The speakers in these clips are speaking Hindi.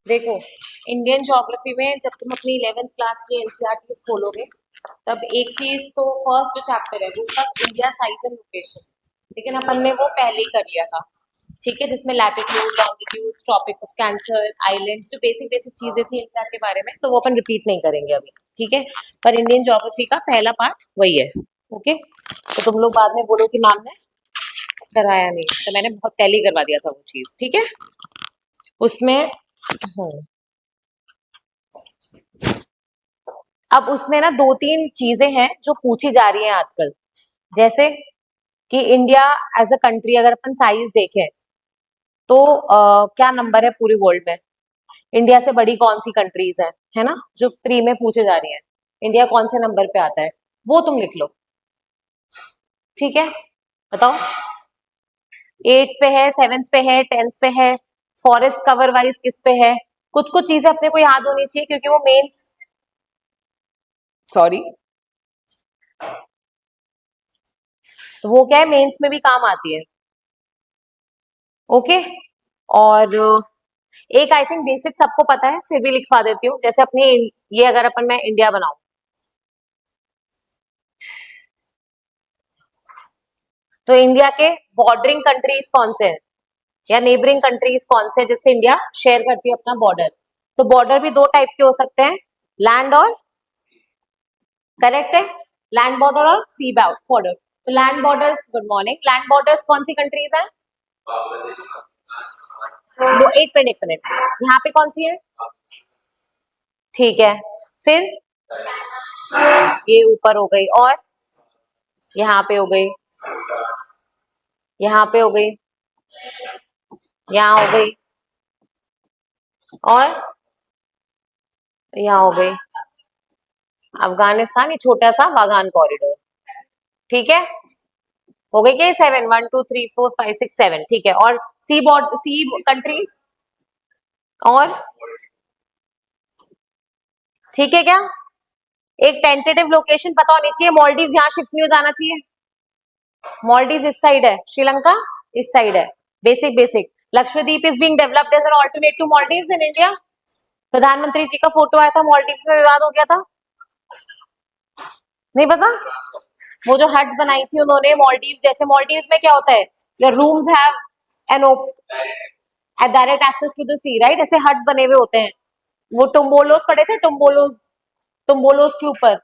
देखो, इंडियन ज्योग्राफी में जब तुम अपनी 11th क्लास की एनसीईआरटी खोलोगे, तब एक चीज तो फर्स्ट जो चैप्टर है वो उसका इंडिया साइज एंड लोकेशन, लेकिन अपन ने वो पहले ही कर लिया था, ठीक है, जिसमें latitude, longitude, tropic of cancer, islands, जो बेसिक बेसिक चीजें थी इंडिया के बारे में, तो वो अपन रिपीट नहीं करेंगे अभी, ठीक है। पर इंडियन ज्योग्राफी का पहला पार्ट वही है, ओके। तो तुम लोग बाद में बोलो कि मैम ने कराया नहीं, तो मैंने बहुत पहले ही करवा दिया था वो चीज, ठीक है। उसमें अब उसमें ना दो तीन चीजें हैं जो पूछी जा रही हैं आजकल, जैसे कि इंडिया एज अ कंट्री, अगर अपन साइज देखें तो क्या नंबर है पूरे वर्ल्ड में, इंडिया से बड़ी कौन सी कंट्रीज है ना, जो प्री में पूछे जा रही है, इंडिया कौन से नंबर पे आता है, वो तुम लिख लो, ठीक है। बताओ, 8 पे है, 7th पे है, 10th पे है, फॉरेस्ट कवर वाइज किस पे है, कुछ कुछ चीजें अपने को याद होनी चाहिए क्योंकि वो मेंस, सॉरी, तो वो क्या है, मेंस में भी काम आती है, ओके। और एक आई थिंक बेसिक सबको पता है, फिर भी लिखवा देती हूँ, जैसे अपनी ये अगर अपन मैं इंडिया बनाऊं, तो इंडिया के बॉर्डरिंग कंट्रीज कौन से हैं या नेबरिंग कंट्रीज कौन से हैं जिससे इंडिया शेयर करती है अपना बॉर्डर। तो बॉर्डर भी दो टाइप के हो सकते हैं, लैंड और, करेक्ट है, लैंड बॉर्डर और सी बॉर्डर। तो land borders, good morning, land borders कौन सी कंट्रीज हैं, वो एक मिनट, यहाँ पे कौन सी है, ठीक है, फिर ये ऊपर हो गई, और यहाँ पे हो गई, यहाँ पे हो गई, यहाँ हो गई, और यहाँ हो गई अफगानिस्तान, ये छोटा सा वागान कॉरिडोर, ठीक है। हो गई क्या, 7, 1 2 3 4 5 6 7, ठीक है। और सी बॉर्ड, सी कंट्रीज, और ठीक है क्या, एक टेंटेटिव लोकेशन पता होनी चाहिए, मॉलडीव यहाँ शिफ्ट नहीं हो जाना चाहिए, मॉलडीव इस साइड है, श्रीलंका इस साइड है, basic basic. Lakshadweep is being developed as an alternate to Maldives in India, प्रधानमंत्री जी का फोटो आया था, मॉलडीव्स में विवाद हो गया था, नहीं पता, वो जो हट्स बनाई थी उन्होंने मॉलडीव्स जैसे, मॉलडीव्स में क्या होता है, your rooms have an direct access to the sea, right, ऐसे हट्स बने हुए होते हैं, वो टुम्बोलोस पड़े थे, टुम्बोलोस, टुम्बोलोस के ऊपर,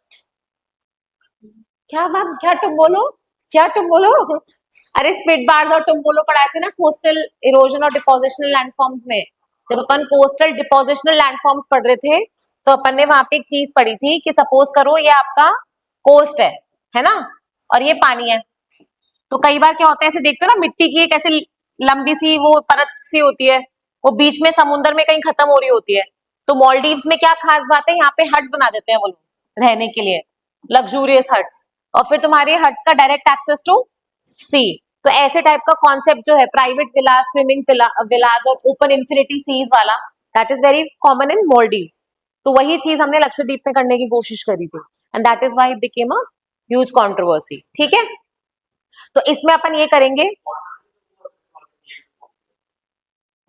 क्या मैम, क्या टुम्बोलो, क्या टुम्बोलो, अरे स्पिट बार्स और टुम्बोलो पढ़ाए थे ना कोस्टल इरोजन और डिपोजिशनल लैंडफॉर्म्स में, जब अपन कोस्टल डिपोजिशनल लैंडफॉर्म्स पढ़ रहे थे, तो अपन ने वहां पे एक चीज पढ़ी थी कि सपोज करो ये आपका कोस्ट है ना, और ये पानी है, तो कई बार क्या होता है, ऐसे देखते हो ना, मिट्टी की एक ऐसे लंबी सी वो परत सी होती है, वो बीच में समुद्र में कहीं खत्म हो रही होती है, तो मॉलडीव्स में क्या खास बात है, यहाँ पे हट्स बना देते हैं वो लोग रहने के लिए, लग्जूरियस हट्स, और फिर तुम्हारे हट्स का डायरेक्ट एक्सेस टू सी। तो ऐसे टाइप का कॉन्सेप्ट जो है, प्राइवेट विलास, स्विमिंग विलास और ओपन इंफिनिटी सीज वाला, that is very common in Maldives, तो वही चीज हमने लक्षद्वीप में करने की कोशिश करी थी, and that is why it became a huge controversy, ठीक है। तो इसमें अपन ये करेंगे,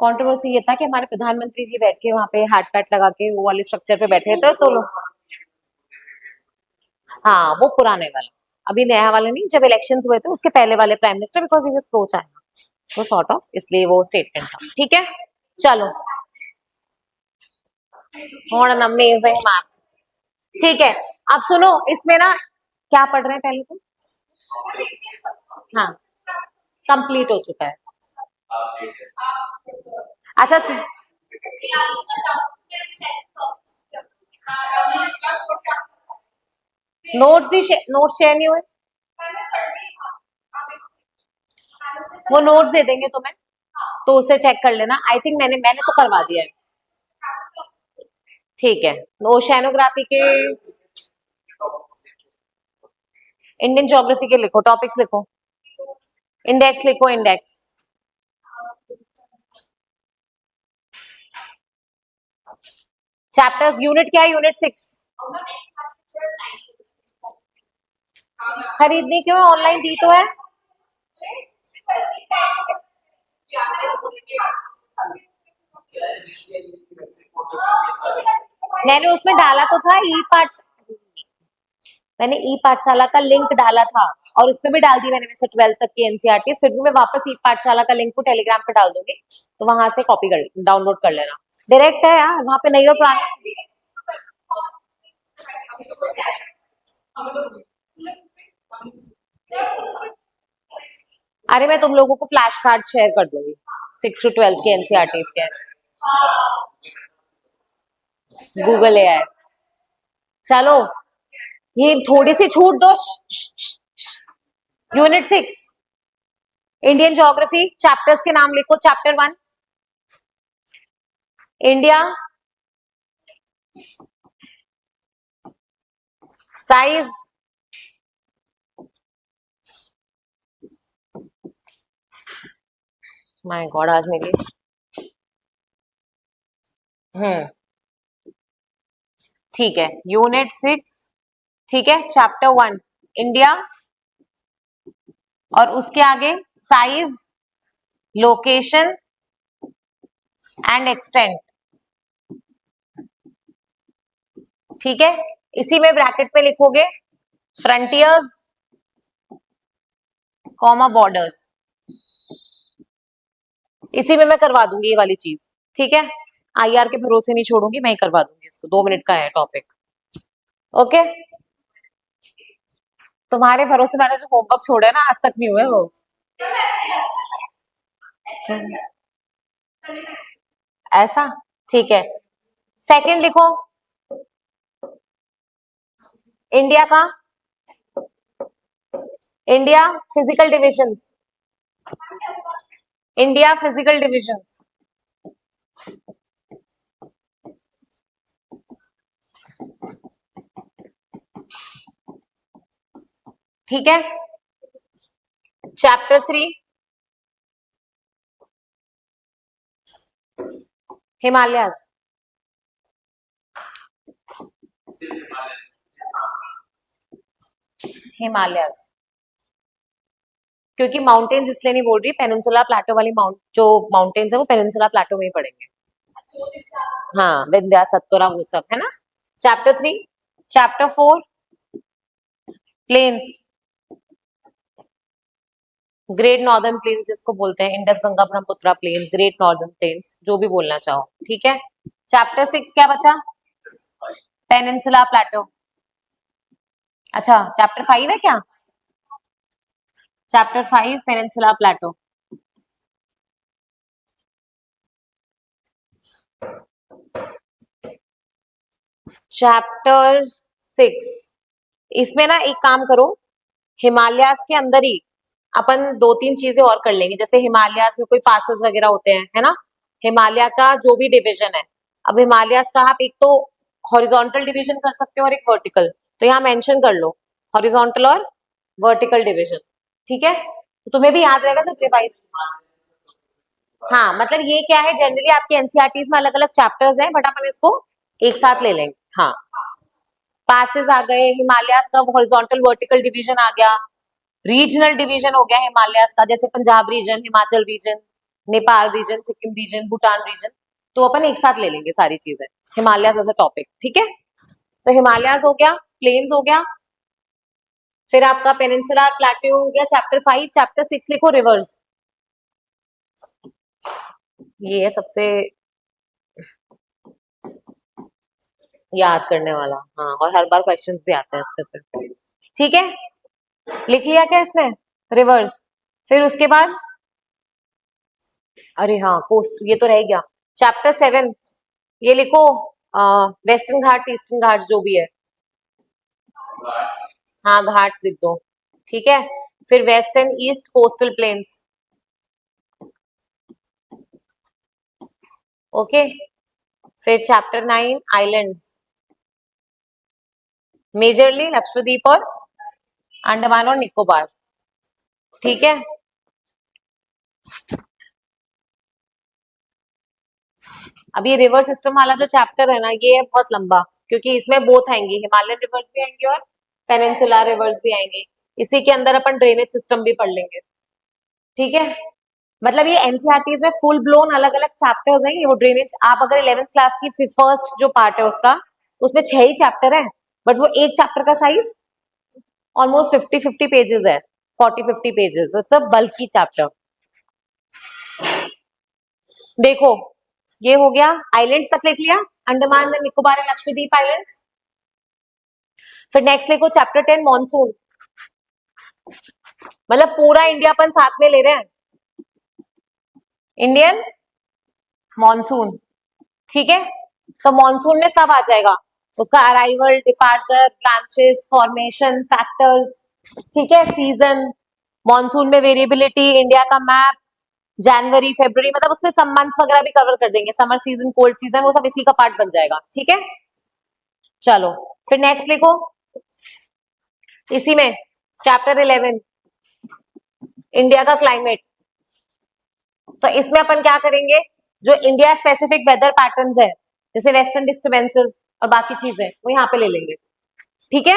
कंट्रोवर्सी ये था कि हमारे प्रधानमंत्री जी बैठ के वहां पे हाथ पैट लगा के वो वाले स्ट्रक्चर पे बैठे थे, तो हाँ वो पुराने वाला, अभी नया वाला नहीं, जब इलेक्शंस हुए थे उसके पहले वाले prime minister, because he was pro China, वो सॉर्ट ऑफ इसलिए वो स्टेटमेंट था, ठीक है। चलो, व्हाट एन अमेजिंग मैप, ठीक है। अब सुनो, इसमें ना क्या पढ़ रहे हैं पहले तो, हाँ कंप्लीट हो चुका है, अच्छा नोट्स भी नोट्स शेयर नहीं हुए, वो नोट्स दे देंगे तुम्हें, तो उसे चेक कर लेना, आई थिंक मैंने मैंने तो करवा दिया है, ठीक है। ओशेनोग्राफी के, इंडियन ज्योग्राफी के लिखो, टॉपिक्स लिखो, इंडेक्स लिखो, इंडेक्स, चैप्टर्स, यूनिट क्या है, यूनिट 6, खरीदनी क्यों, ऑनलाइन दी तो है, मैंने उसमें डाला तो था ई पाठ, मैंने ई पाठशाला का लिंक डाला था और उसमें भी डाल दी मैंने वैसे 12th तक की एनसीईआरटी, फिर भी मैं वापस ई पाठशाला का लिंक को टेलीग्राम पे डाल दूंगी, तो वहां से कॉपी कर डाउनलोड कर लेना। डायरेक्ट है यार, वहां पे नई और पुरानी। अरे मैं तुम लोगों को फ्लैश कार्ड शेयर कर दूंगी 6 to 12 के एनसीईआरटी के, गूगल एआई। चलो ये थोड़ी सी छूट दो। यूनिट 6 इंडियन ज्योग्राफी, चैप्टर्स के नाम लिखो। Chapter 1 India, size, my God आज मेरी, हम्म ठीक है, यूनिट 6, ठीक है, चैप्टर 1 इंडिया, और उसके आगे साइज, लोकेशन एंड एक्सटेंट, ठीक है। इसी में ब्रैकेट में लिखोगे फ्रंटियर्स कॉमा बॉर्डर्स, इसी में मैं करवा दूंगी ये वाली चीज, ठीक है। आईआर के भरोसे नहीं छोड़ूंगी, मैं ही करवा दूंगी इसको, 2 मिनट का है टॉपिक, ओके। तुम्हारे भरोसे मैंने जो होमवर्क छोड़ा है ना, आज तक नहीं हुए वो। ऐसा, ठीक है। सेकंड लिखो, इंडिया का, India physical divisions, India physical divisions, ठीक है। चैप्टर 3 हिमालयस, हिमालयस, क्योंकि माउंटेन्स इसलिए नहीं बोल रही, पेनिनसुला प्लेटो वाली जो माउंटेन्स है वो पेनिनसुला प्लेटो में ही पड़ेंगे। हाँ, विंध्या सत्पुरा वो सब है ना। Chapter 3, chapter 4 plains, great northern plains जिसको बोलते हैं, Indus Ganga Brahmaputra plain, great northern plains, जो भी बोलना चाहो, ठीक है। चैप्टर 6 क्या बचा, पेनिनसुला प्लेटो। अच्छा चैप्टर 5 है क्या, चैप्टर 5 पेनिनसुला प्लेटो। चैप्टर 6 इसमें ना एक काम करो, हिमालयास के अंदर ही अपन 2-3 चीजें और कर लेंगे, जैसे हिमालयास में कोई पासेस वगैरह होते हैं, है ना। हिमालय का जो भी डिवीजन है, अब हिमालयास का आप एक तो हॉरिजॉन्टल डिवीजन कर सकते हो और एक वर्टिकल, तो यहाँ मेंशन कर लो हॉरिजॉन्टल और वर्टिकल डिवीजन, ठीक है, तो तुम्हें भी याद रहेगा जब रिवाइज। हाँ मतलब ये क्या है, जनरली आपके एनसीईआरटीज में अलग अलग चैप्टर्स हैं, बट अपन इसको एक साथ ले लेंगे। हाँ, पासेस आ गए, हिमालयास का हॉरिजॉन्टल वर्टिकल डिवीजन आ गया, रीजनल डिवीजन हो गया हिमालयास का, जैसे Punjab region, Himachal region, Nepal region, Sikkim region, Bhutan region, तो अपन एक साथ ले लेंगे सारी चीजें, हिमालयास एज अ टॉपिक, ठीक है। तो हिमालयास हो गया, प्लेन्स हो गया, फिर आपका पेनिनसुलर प्लेट्यू हो गया चैप्टर 5। चैप्टर 6 लिखो रिवर्स, ये है सबसे याद करने वाला, हाँ, और हर बार क्वेश्चंस भी आते हैं इसमें से, ठीक है। लिख लिया क्या इसमें, रिवर्स। फिर उसके बाद, अरे हाँ कोस्ट ये तो रह गया, चैप्टर 7 ये लिखो, वेस्टर्न घाट्स ईस्टर्न घाट्स जो भी है, हाँ घाट्स लिख दो, ठीक है। फिर west and east coastal plains, okay. फिर चैप्टर 9 आइलैंड्स, मेजरली लक्षद्वीप और अंडमान और निकोबार, ठीक है। अब ये रिवर सिस्टम वाला जो चैप्टर है ना, ये है बहुत लंबा, क्योंकि इसमें बोथ आएंगे, हिमालयन रिवर्स भी आएंगे और पेनिनसुलर रिवर्स भी आएंगे, इसी के अंदर अपन ड्रेनेज सिस्टम भी पढ़ लेंगे, ठीक है। मतलब ये एनसीईआरटी में फुल ब्लोन अलग अलग चैप्टर्स हैं, ये वो ड्रेनेज, आप अगर 11th क्लास की फर्स्ट जो पार्ट है उसका उसमें 6 ही चैप्टर है, बट वो एक चैप्टर का साइज ऑलमोस्ट 50 पेजेस है, 40-50 pages, it's a bulky chapter. देखो ये हो गया, आइलैंड्स तक लिख लिया, Andaman and Nicobar and Lakshadweep islands. फिर नेक्स्ट लिखो चैप्टर 10 मॉनसून, मतलब पूरा इंडिया अपन साथ में ले रहे हैं, इंडियन मॉनसून, ठीक है। तो मॉनसून में सब आ जाएगा, उसका arrival, departure, branches, formation, factors, ठीक है, सीजन, मॉनसून में वेरिएबिलिटी, इंडिया का मैप, जनवरी फरवरी, मतलब उसमें सब मंथ्स वगैरह भी कवर कर देंगे, समर सीजन, कोल्ड सीजन, वो सब इसी का पार्ट बन जाएगा, ठीक है। चलो फिर नेक्स्ट लिखो, इसी में चैप्टर 11 इंडिया का क्लाइमेट। तो इसमें अपन क्या करेंगे, जो इंडिया स्पेसिफिक वेदर पैटर्न्स है, जैसे वेस्टर्न डिस्टर्बेंसेस और बाकी चीजें, वो यहाँ पे ले लेंगे, ठीक है।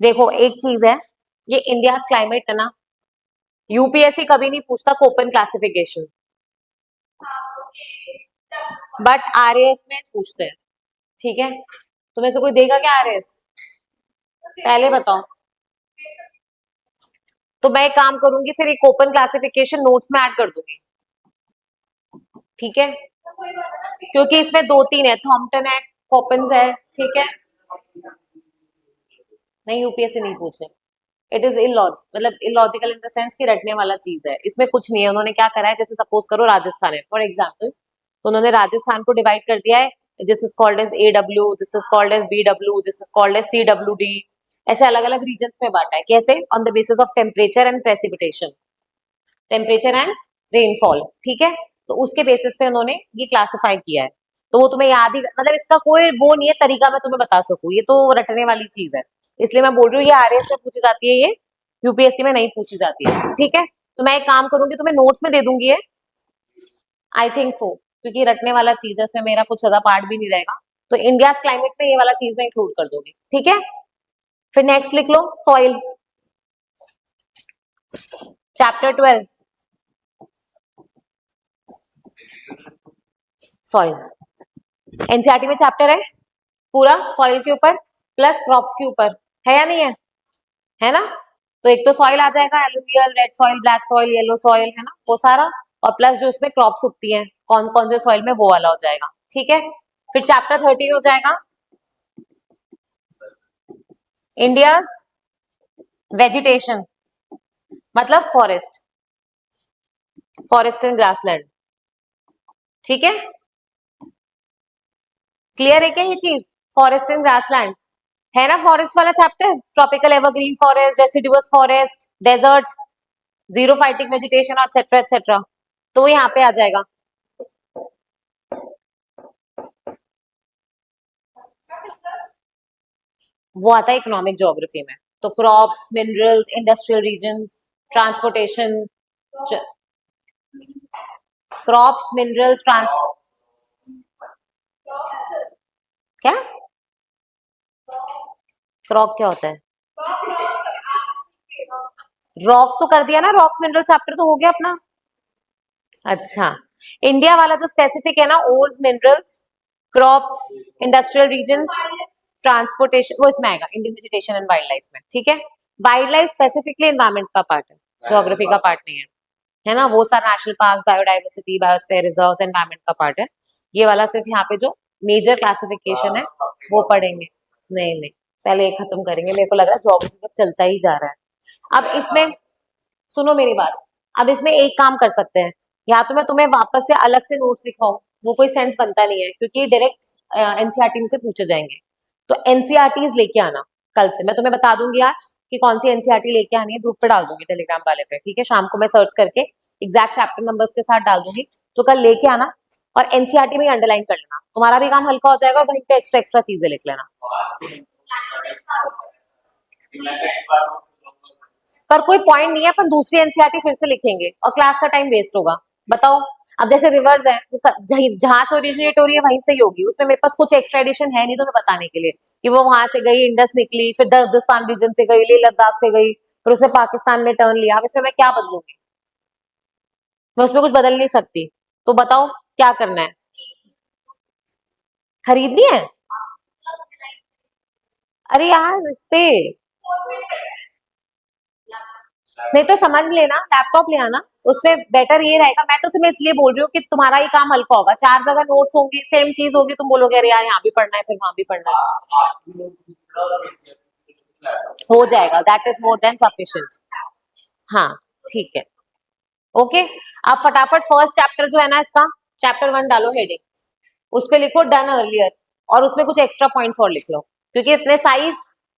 देखो एक चीज है, ये इंडिया क्लाइमेट है ना, यूपीएससी कभी नहीं पूछता कोपन क्लासिफिकेशन, बट आरएएस में पूछते हैं, ठीक है। तुम्हें से कोई देगा क्या आरएएस, पहले बताओ। तो मैं एक काम करूंगी, फिर एक ओपन क्लासिफिकेशन नोट्स में ऐड कर दूंगी, ठीक है, क्योंकि इसमें दो तीन है, थॉम्पटन है, कोपन्स है, ठीक है। नहीं यूपीएससी नहीं पूछे, इट इज इलॉज मतलब इलॉजिकल इन द सेंस कि रटने वाला चीज है, इसमें कुछ नहीं है। उन्होंने क्या करा है, जैसे सपोज करो राजस्थान है फॉर एग्जाम्पल, तो उन्होंने राजस्थान को डिवाइड कर दिया है, this is called as AW, this is called as BW, this is called as CWD, ऐसे अलग अलग रीजन में बांटा है, कैसे, on the basis of temperature and precipitation, temperature and rainfall, ठीक है। तो उसके बेसिस पे उन्होंने ये क्लासिफाई किया है, तो वो तुम्हें याद ही, मतलब इसका कोई वो नहीं है तरीका मैं तुम्हें बता सकूं, ये तो रटने वाली चीज है, इसलिए मैं बोल रही हूँ ये आरएएस में पूछी जाती है, ये यूपीएससी में नहीं पूछी जाती है, ठीक है। तो मैं एक काम करूंगी, तुम्हें नोट्स में दे दूंगी ये, आई थिंक सो, क्योंकि रटने वाला चीज है, इसमें मेरा कुछ ज्यादा पार्ट भी नहीं रहेगा, तो इंडिया क्लाइमेट में ये वाला चीज में इंक्लूड कर दोगे, ठीक है। फिर नेक्स्ट लिख लो सॉइल, चैप्टर 12 सॉइल, एनसीईआरटी में चैप्टर है पूरा सॉइल के ऊपर प्लस क्रॉप्स के ऊपर, है या नहीं है, है ना। तो एक तो सॉइल आ जाएगा, alluvial, red soil, black soil, yellow soil, है ना वो सारा, और प्लस जो उसमें क्रॉप्स उगती हैं कौन कौन से सॉइल में, वो वाला हो जाएगा, ठीक है। फिर चैप्टर 13 हो जाएगा इंडिया वेजिटेशन, मतलब फॉरेस्ट, फॉरेस्ट एंड ग्रासलैंड, ठीक है। क्लियर है क्या ये चीज, फॉरेस्ट एंड ग्रासलैंड, है ना फॉरेस्ट वाला chapter, tropical evergreen forest, deciduous forest, desert, xerophytic vegetation, etcetera etcetera, तो यहाँ पे आ जाएगा। वो आता है इकोनॉमिक ज्योग्राफी में, तो crops, minerals, industrial regions, transportation, crops, minerals, trans, क्या, क्रॉप क्या होता है, रॉक्स तो कर दिया ना, रॉक्स मिनरल चैप्टर तो हो गया अपना। अच्छा, इंडिया वाला जो स्पेसिफिक है ना, ores, minerals, crops, industrial regions, transportation, वो इसमें आएगा, Indian vegetation and wildlife में, ठीक है। वाइल्ड लाइफ स्पेसिफिकली एनवायरमेंट का पार्ट है, ज्योग्राफी का पार्ट नहीं है, है ना, वो सारा national park, biodiversity, biosphere reserve, environment का पार्ट है, ये वाला सिर्फ यहाँ पे जो मेजर क्लासिफिकेशन है वो पढ़ेंगे, नहीं नहीं, पहले ये खत्म करेंगे, मेरे को लग रहा है ज्योग्राफी बस चलता ही जा रहा है। अब इसमें सुनो मेरी बात, अब इसमें एक काम कर सकते हैं, या तो मैं तुम्हें वापस से अलग से नोट्स लिखवाऊं, वो कोई सेंस बनता नहीं है, क्योंकि डायरेक्ट एनसीईआरटी से पूछे जाएंगे, तो एनसीईआरटीज लेके आना कल से, मैं तुम्हें बता दूंगी आज कि कौन सी एनसीईआरटी लेके आनी है, ग्रुप पे डाल दूंगी टेलीग्राम वाले पे, ठीक है, शाम को मैं सर्च करके एग्जैक्ट चैप्टर नंबर्स के साथ डाल दूंगी, तो कल लेके आना, और एनसीईआरटी में अंडरलाइन कर लेना, तुम्हारा भी काम हल्का हो जाएगा, और वहीं पे एक्स्ट्रा एक्स्ट्रा चीजें लिख लेना। पर कोई पॉइंट नहीं है, अपन दूसरी एनसीईआरटी फिर से लिखेंगे और क्लास का टाइम वेस्ट होगा, बताओ। अब जैसे रिवर्स है, तो जहां से ओरिजिनेट हो रही है वहीं से ही होगी, उसमें मेरे पास कुछ एक्स्ट्रा एडिशन है नहीं तुम्हें बताने के लिए कि वो वहां से गई, इंडस निकली, फिर दर्दस्तान रीजन से गई, लेह लद्दाख से गई, फिर उसने पाकिस्तान में टर्न लिया, अब इसमें मैं क्या बदलूंगी, मैं उसमें कुछ बदल नहीं सकती। तो बताओ क्या करना है? खरीदनी है? अरे यार इस पे नहीं तो समझ लेना, लैपटॉप ले आना, उसमें बेटर ये रहेगा। मैं तो तुम्हें इसलिए बोल रही हूँ कि तुम्हारा ही काम हल्का होगा, चार जगह नोट्स होंगे, सेम चीज होगी, तुम बोलोगे अरे यार यहाँ भी पढ़ना है फिर वहां भी पढ़ना है। हो जाएगा, that is more than sufficient. हाँ ठीक है। ओके, आप फटाफट फर्स्ट चैप्टर जो है ना इसका, चैप्टर 1 डालो हेडिंग, उस पे लिखो डन अर्लियर, और उसमें कुछ एक्स्ट्रा पॉइंट्स और लिख लो, क्योंकि इतने size,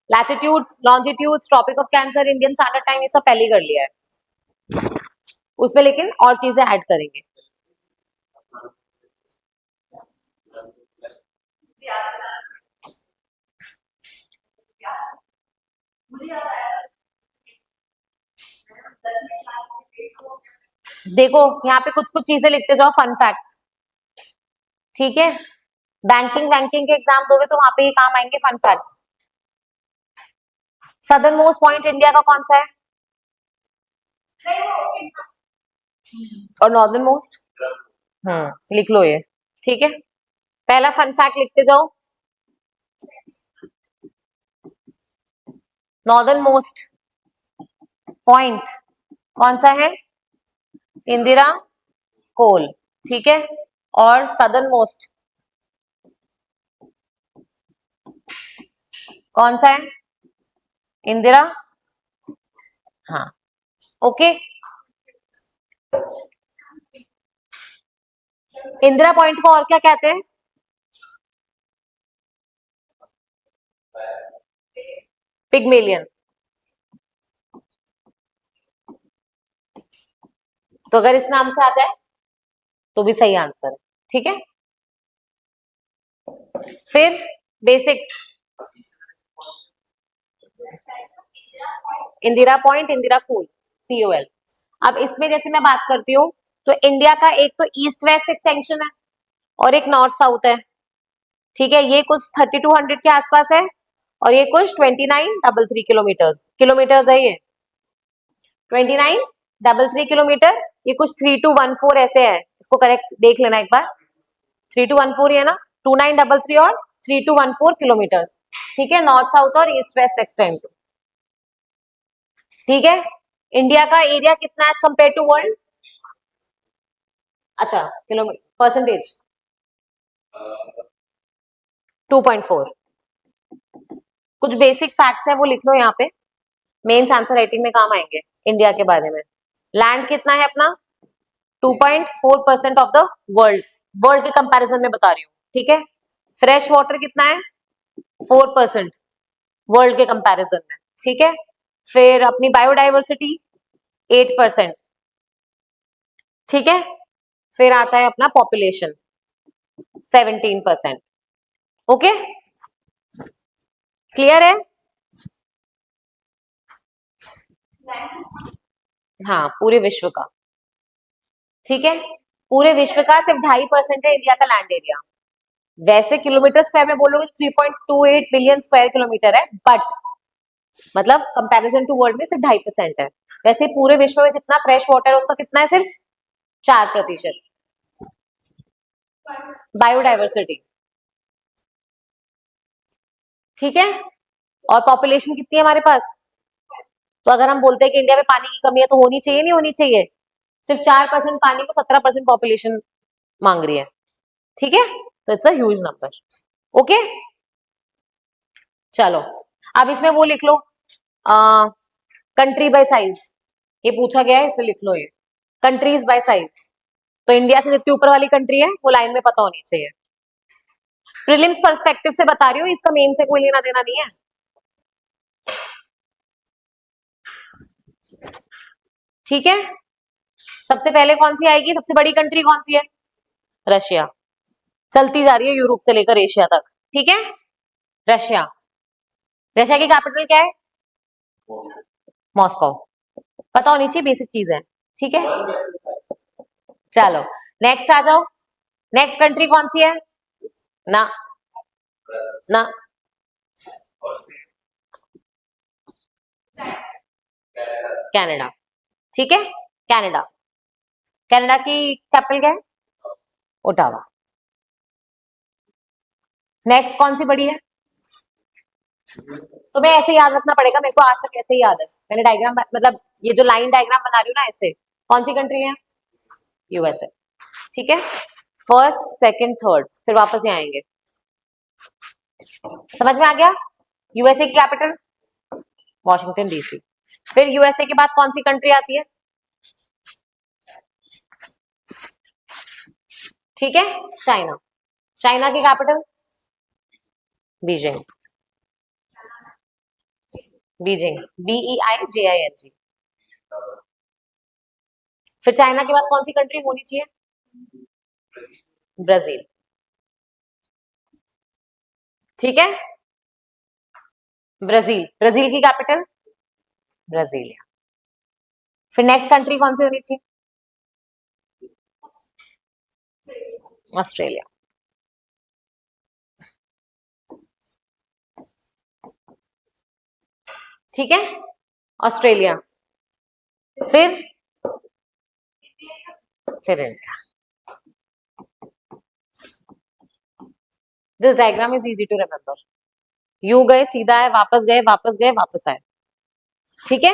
latitudes, longitudes, topic of cancer, Indian standard time, ये सब पहले ही कर लिया है। उसमें लेकिन और चीजें ऐड करेंगे। देखो यहाँ पे कुछ कुछ चीजें लिखते जाओ, फन फैक्ट्स, ठीक है? बैंकिंग वैंकिंग के एग्जाम दोगे तो वहां पे ये काम आएंगे fun facts. Southernmost point India का कौन सा है? और नॉर्दर्न मोस्ट? लिख लो ये, ठीक है? पहला फन फैक्ट लिखते जाओ, नॉर्दर्न मोस्ट पॉइंट कौन सा है? इंदिरा कोल, ठीक है? और सदर्न मोस्ट कौन सा है? इंदिरा, हाँ, ओके। इंदिरा पॉइंट को और क्या कहते हैं? पिग्मेलियन। तो अगर इस नाम से आ जाए तो भी सही आंसर है, ठीक है? फिर basics, Indira point, Indira cool, COL। अब इसमें जैसे मैं बात करती हूँ, तो इंडिया का एक तो ईस्ट वेस्ट एक्सटेंशन है और एक नॉर्थ साउथ है, ठीक है? ये कुछ 3200 के आसपास है और ये कुछ 2933 किलोमीटर्स है ये, 2933 किलोमीटर। ये कुछ 3214 ऐसे है, इसको करेक्ट देख लेना एक बार। 3214 है ना, 2933 और 3214 किलोमीटर, ठीक है? नॉर्थ साउथ और ईस्ट वेस्ट एक्सटेंड, ठीक है? इंडिया का एरिया कितना है कंपेयर टू वर्ल्ड? अच्छा, किलोमीटर परसेंटेज 2.4। कुछ बेसिक फैक्ट्स है वो लिख लो यहाँ पे, मेंस आंसर राइटिंग में काम आएंगे इंडिया के बारे में। लैंड कितना है अपना? 2.4% ऑफ द वर्ल्ड, वर्ल्ड के कंपैरिजन में बता रही हूँ, ठीक है? फ्रेश वाटर कितना है? 4% वर्ल्ड के कंपैरिजन में, ठीक है? फिर अपनी बायोडाइवर्सिटी 8%, ठीक है? फिर आता है अपना पॉपुलेशन 17%। ओके, क्लियर है? हाँ, पूरे विश्व का, ठीक है? पूरे विश्व का सिर्फ 2.5% है इंडिया का लैंड एरिया। वैसे किलोमीटर स्क्वायर में बोलोगे 3.28 बिलियन स्क्वायर किलोमीटर है, बट मतलब कंपैरिजन टू वर्ल्ड में सिर्फ 2.5% है। वैसे पूरे विश्व में जितना फ्रेश वाटर है उसका कितना है? सिर्फ 4%। बायोडाइवर्सिटी, ठीक है? और पॉपुलेशन कितनी है हमारे पास? तो अगर हम बोलते हैं कि इंडिया में पानी की कमी है तो होनी चाहिए नहीं होनी चाहिए? सिर्फ 4% पानी को 17% पॉपुलेशन मांग रही है, ठीक है? तो it's a huge number. Okay, चलो अब इसमें वो लिख लो, कंट्री बाय साइज, ये पूछा गया है इसे लिख लो, ये कंट्रीज बाय साइज। तो इंडिया से जितनी ऊपर वाली कंट्री है वो लाइन में पता होनी चाहिए। प्रीलिम्स पर्सपेक्टिव से बता रही हूँ, इसका मेन से कोई लेना देना नहीं है, ठीक है? सबसे पहले कौन सी आएगी? सबसे बड़ी कंट्री कौन सी है? रशिया, चलती जा रही है यूरोप से लेकर एशिया तक, ठीक है? रशिया, रशिया की कैपिटल क्या है? मॉस्को, पता होनी चाहिए, बेसिक चीज है, ठीक है? चलो नेक्स्ट आ जाओ, नेक्स्ट कंट्री कौन सी है? ना, ना, कनाडा, ठीक है? कनाडा, कनाडा की कैपिटल क्या है? ओटावा। नेक्स्ट कौन सी बड़ी है? तो मैं ऐसे याद रखना पड़ेगा, मेरे को आज तक ऐसे ही याद है, मैंने डायग्राम मतलब ये जो लाइन डायग्राम बना रही हूँ ना ऐसे, कौन सी कंट्री है? यूएसए। ठीक है, फर्स्ट सेकंड थर्ड, फिर वापस यहाँ आएंगे। समझ में आ गया? यूएसए की कैपिटल वॉशिंगटन डीसी। फिर यूएसए के बाद कौन सी कंट्री आती है? ठीक है, चाइना। चाइना की कैपिटल बीजिंग। Beijing, BEIJING। फिर चाइना के बाद कौन सी कंट्री होनी चाहिए? ब्राजील। ठीक है, ब्राजील। ब्राजील की कैपिटल ब्राजीलिया। फिर नेक्स्ट कंट्री कौन सी होनी चाहिए? ऑस्ट्रेलिया। ठीक है, ऑस्ट्रेलिया। फिर India. This diagram is easy to remember. यू गए, सीधा है, वापस गए, वापस गए, वापस आए। ठीक है,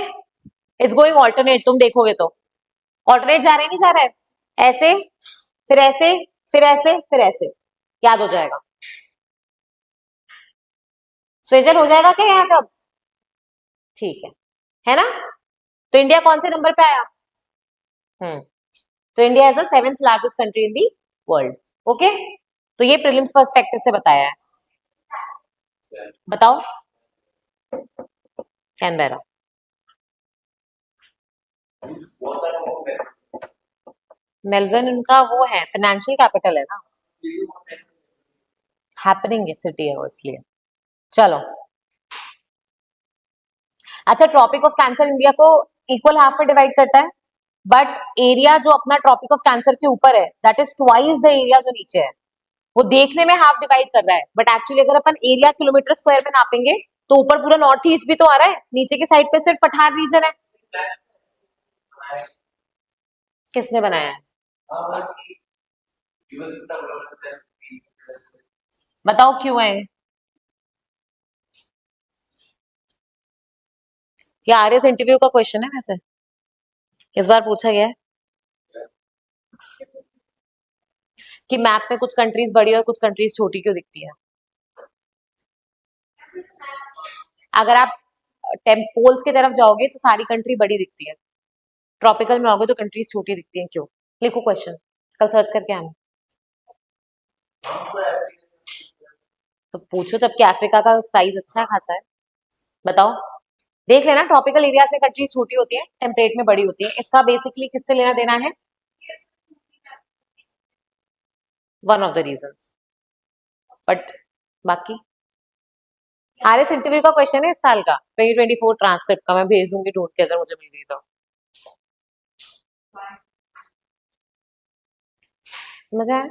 इट्स गोइंग ऑल्टरनेट, तुम देखोगे तो ऑल्टरनेट जा रहे नहीं जा रहा है, ऐसे फिर ऐसे फिर ऐसे फिर ऐसे, याद हो जाएगा। स्वेजल हो जाएगा क्या याद अब? ठीक है ना? तो इंडिया कौन से नंबर पे आया? तो India is the 7th largest country in the world. Okay, तो ये प्रीलिम्स पर्सपेक्टिव से बताया है। बताओ। कैनबेरा। मेलबर्न उनका वो है, फाइनेंशियल कैपिटल है ना, हैपनिंग सिटी है वो, इसलिए। चलो, अच्छा, ट्रॉपिक ऑफ कैंसर इंडिया को इक्वल हाफ में डिवाइड करता है, बट एरिया जो अपना ट्रॉपिक ऑफ कैंसर के ऊपर है that is twice the area जो नीचे है। वो देखने में हाफ डिवाइड कर रहा है, बट एक्चुअली अगर अपन एरिया किलोमीटर स्क्वायर में नापेंगे तो ऊपर पूरा नॉर्थ ईस्ट भी तो आ रहा है, नीचे की साइड पे सिर्फ पठार रीजन है। किसने बनाया है? बताओ क्यों है ये? आरएस इंटरव्यू का क्वेश्चन है वैसे, इस बार पूछा गया है कि मैप में कुछ कंट्रीज बड़ी और कुछ कंट्रीज छोटी क्यों दिखती है। अगर आप टेम्पोल्स की तरफ जाओगे तो सारी कंट्री बड़ी दिखती है, ट्रॉपिकल में आओगे तो कंट्रीज छोटी दिखती हैं, क्यों? लिखो क्वेश्चन, कल सर्च करके आना। तो पूछो जब कि अफ्रीका का साइज अच्छा खासा है। बताओ, देख लेना, ट्रॉपिकल एरियाज में कंट्रीज छोटी होती है, टेम्परेट में बड़ी होती है, इसका बेसिकली किससे लेना देना है? One of the reasons, but बाकी आरएस इंटरव्यू का क्वेश्चन है इस साल का, 2024 ट्रांसक्रिप्ट का, मैं भेज दूंगी ढूंढ के अगर मुझे मिल गई तो। मजा है।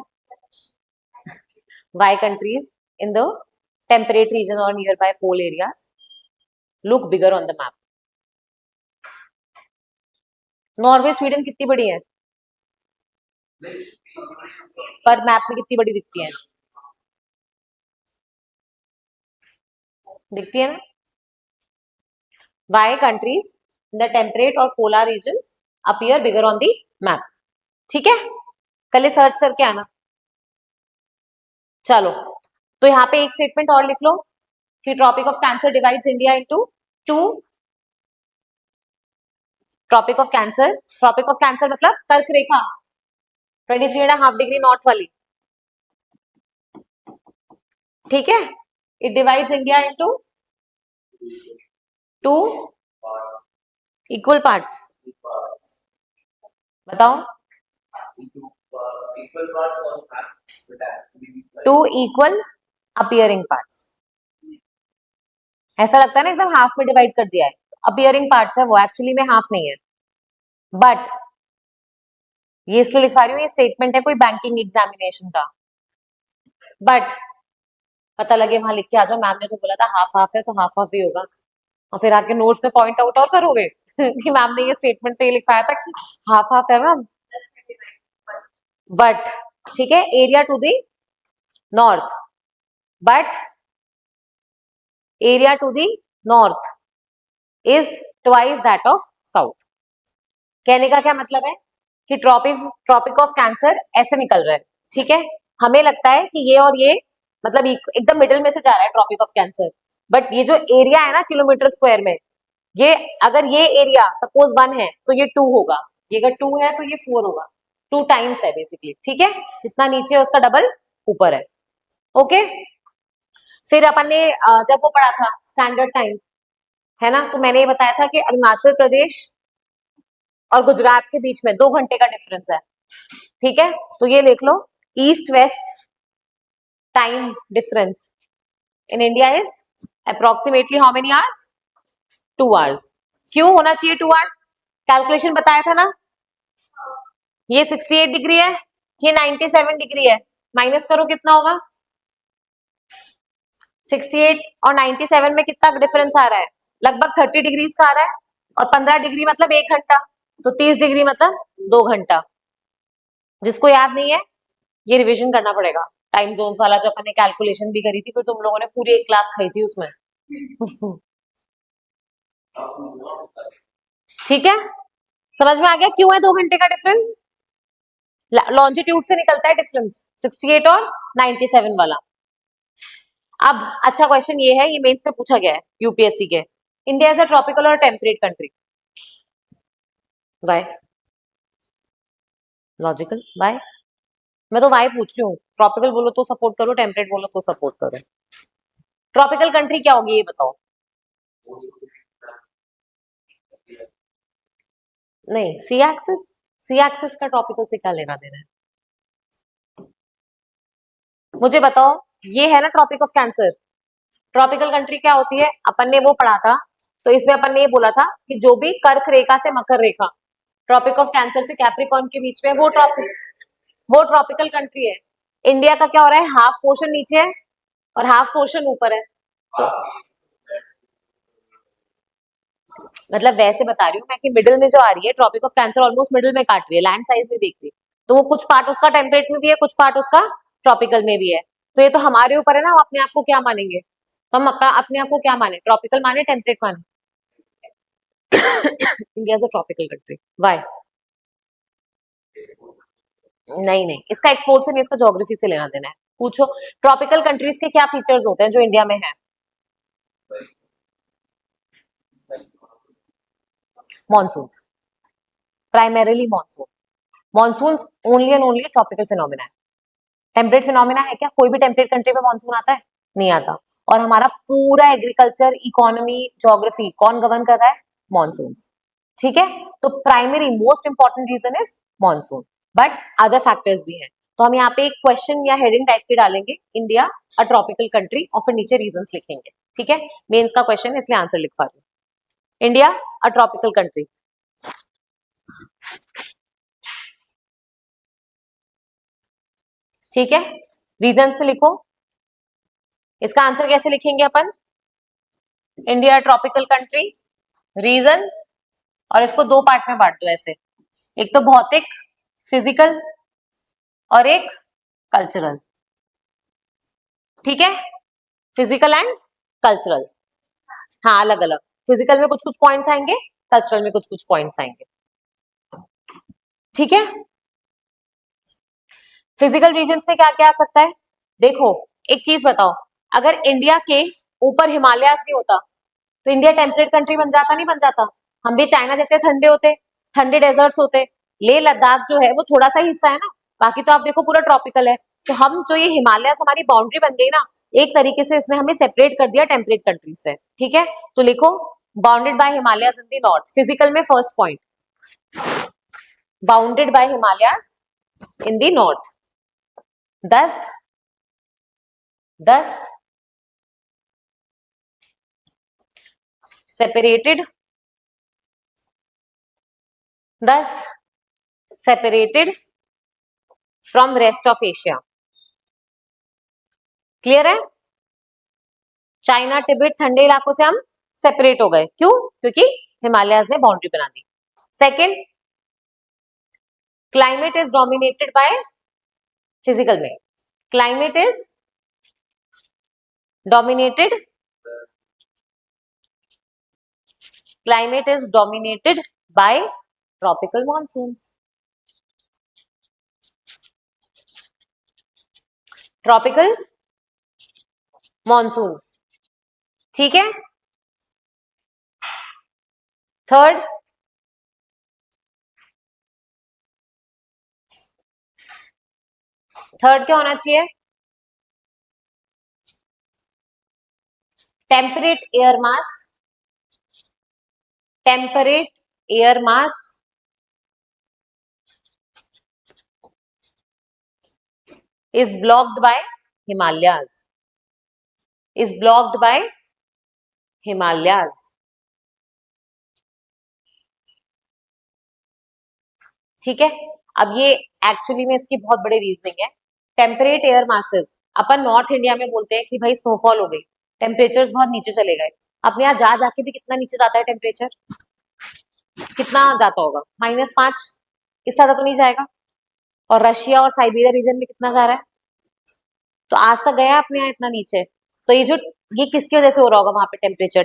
Why countries in the temperate region और near by pole areas look bigger on the map. Norway Sweden कितनी बड़ी है पर मैप में कितनी बड़ी दिखती है? दिखती है ना? Why countries in the temperate और polar region appear bigger on the map. ठीक है, कल सर्च करके आना। चलो, तो यहाँ पे एक स्टेटमेंट और लिख लो कि tropic of cancer divides India into two. Tropic of cancer मतलब कर्क रेखा 23.5 डिग्री नॉर्थ वाली। ठीक है, it divides India into two equal parts. बताओ, टू इक्वल अपियरिंग पार्ट्स। ऐसा लगता है ना एकदम हाफ में डिवाइड कर दिया है, अपियरिंग पार्ट्स है वो, एक्चुअली में हाफ नहीं है। बट ये इसलिए लिखवा रही हूँ, ये स्टेटमेंट है कोई बैंकिंग एग्जामिनेशन का, बट पता लगे वहां लिख के आ जाओ मैम ने तो बोला था हाफ हाफ है, तो हाफ हाफ ही होगा, और फिर आके नोट्स में पॉइंट आउट और करोगे कि मैम ने ये स्टेटमेंट तो ये लिखवाया था कि हाफ हाफ है मैम। बट ठीक है, area to the north, but area to the north is twice that of south. कहने का क्या मतलब है कि ट्रॉपिक ऑफ कैंसर ऐसे निकल रहा है, ठीक है, हमें लगता है कि ये और ये मतलब एकदम मिडिल में से जा रहा है ट्रॉपिक ऑफ कैंसर, बट ये जो एरिया है ना किलोमीटर स्क्वायर में, ये अगर ये एरिया सपोज 1 है तो ये 2 होगा, ये अगर 2 है तो ये 4 होगा, 2 टाइम्स है बेसिकली, ठीक है, जितना नीचे है उसका डबल ऊपर है। ओके, फिर अपन ने जब वो पढ़ा था स्टैंडर्ड टाइम, है ना, तो मैंने ये बताया था कि अरुणाचल प्रदेश और गुजरात के बीच में 2 घंटे का डिफरेंस है, ठीक है, तो ये लिख लो, east west time difference in India is approximately how many hours, 2 hours. क्यों होना चाहिए 2 आवर्स? कैलकुलेशन बताया था ना, ये 68 डिग्री है, ये 97 डिग्री है, माइनस करो कितना होगा, 68 और 97 में कितना डिफरेंस आ रहा है, लगभग 30 डिग्रीज का आ रहा है, और 15 डिग्री मतलब 1 घंटा, तो 30 डिग्री मतलब 2 घंटा। जिसको याद नहीं है ये रिवीजन करना पड़ेगा, टाइम जोन्स वाला जो अपन ने कैलकुलेशन भी करी थी, फिर तुम लोगों ने पूरी एक क्लास खाई थी उसमें। ठीक है, समझ में आ गया क्यों है 2 घंटे का डिफरेंस? लॉन्जिट्यूड से निकलता है डिफरेंस 68 और 97 वाला। अब अच्छा क्वेश्चन ये है, ये मेंस में पूछा गया है यूपीएससी के, इंडिया इज अ ट्रॉपिकल और temperate country, why? Logical why? मैं तो वाई पूछ रही हूँ, ट्रॉपिकल बोलो तो सपोर्ट करो, टेम्परेट बोलो तो सपोर्ट करो। ट्रॉपिकल कंट्री क्या होगी ये बताओ? नहीं, सी एक्सिस का ट्रॉपिकल से क्या लेना देना है? मुझे बताओ, ये है ना tropic of cancer, tropical country क्या होती है, अपन ने वो पढ़ा था, तो इसमें अपन ने ये बोला था कि जो भी कर्क रेखा से मकर रेखा, ट्रॉपिक ऑफ कैंसर से कैप्रिकॉर्न के बीच में, वो ट्रॉपिकल कंट्री है। इंडिया का क्या हो रहा है, हाफ पोर्शन नीचे है और हाफ पोर्शन ऊपर है, तो मतलब वैसे बता रही हूँ मैं कि मिडिल में जो आ रही है tropic of cancer, almost middle में काट रही है, लैंड साइज नहीं देख रही, तो वो कुछ पार्ट उसका टेम्परेट में भी है, कुछ पार्ट उसका ट्रॉपिकल में भी है, तो ये तो हमारे ऊपर है ना, हम अपने आप को क्या मानेंगे, तो हम अपने आप को क्या माने, ट्रॉपिकल माने टेम्परेट माने? India is a tropical country, why? नहीं नहीं, इसका एक्सपोर्ट से नहीं, इसका ज्योग्राफी से लेना देना है, पूछो ट्रॉपिकल कंट्रीज के क्या फीचर्स होते हैं जो इंडिया में है? Monsoon, primarily monsoon, monsoon only and only tropical phenomena है, टेम्परेट फिनोमिना है क्या? कोई भी टेम्परेट कंट्री में मॉनसून आता है? नहीं आता। और हमारा पूरा एग्रीकल्चर, इकोनॉमी, ज्योग्राफी कौन गवर्न कर रहा है? मॉनसून, ठीक है, तो primary most important reason is monsoon, but other factors भी हैं, तो हम यहाँ पे एक क्वेश्चन या हेडिंग टाइप की डालेंगे, इंडिया अ ट्रॉपिकल कंट्री, और फिर नीचे रीजंस लिखेंगे, ठीक है, मेंस का क्वेश्चन है इसलिए आंसर लिख पा रही हूँ, इंडिया अ ट्रॉपिकल कंट्री, ठीक है, रीजंस पे लिखो, इसका आंसर कैसे लिखेंगे अपन, इंडिया ट्रॉपिकल कंट्री, रीजंस, और इसको 2 पार्ट में बांट दो ऐसे, एक तो भौतिक फिजिकल और एक कल्चरल, ठीक है, फिजिकल एंड कल्चरल, हाँ अलग अलग, फिजिकल में कुछ कुछ पॉइंट्स आएंगे, कल्चरल में कुछ कुछ पॉइंट्स आएंगे, ठीक है। फिजिकल रीजन्स में क्या क्या आ सकता है, देखो एक चीज बताओ, अगर इंडिया के ऊपर हिमालय नहीं होता तो इंडिया टेम्परेट कंट्री बन जाता, नहीं बन जाता? हम भी चाइना जैसे ठंडे होते, ठंडे डेजर्ट्स होते, लेह लद्दाख जो है वो थोड़ा सा हिस्सा है ना, बाकी तो आप देखो पूरा ट्रॉपिकल है, तो हम जो ये हिमालय हमारी बाउंड्री बन गई ना, एक तरीके से इसने हमें सेपरेट कर दिया टेम्परेट कंट्री से, ठीक है, तो लिखो bounded by Himalaya in the north, physical में first point, bounded by Himalaya in the north, दस 10 separated, 10 separated from rest of Asia, clear है, चाइना तिब्बत ठंडे इलाकों से हम सेपरेट हो गए, क्यों? क्योंकि हिमालयस ने बाउंड्री बना दी। Second, climate is dominated by physical में climate is dominated, climate is dominated by tropical monsoons. Tropical monsoons. ठीक है. थर्ड, थर्ड क्या होना चाहिए? Temperate air mass, temperate air mass is blocked by Himalayas, is blocked by Himalayas. ठीक है. अब ये एक्चुअली में इसकी बहुत बड़ी रीजनिंग है. टेम्परेट एयर मासेस अपन नॉर्थ इंडिया में बोलते हैं कि भाई स्नोफॉल हो गई, टेम्परेचर बहुत नीचे चले गए. अपने यहाँ जा जाके भी कितना नीचे जाता है टेम्परेचर? कितना जाता होगा? -5, इससे ज्यादा तो नहीं जाएगा. और रशिया और साइबेरिया रीजन में कितना जा रहा है? तो आज तक गया अपने यहाँ इतना नीचे. तो ये किसकी वजह से हो रहा होगा वहां पे टेम्परेचर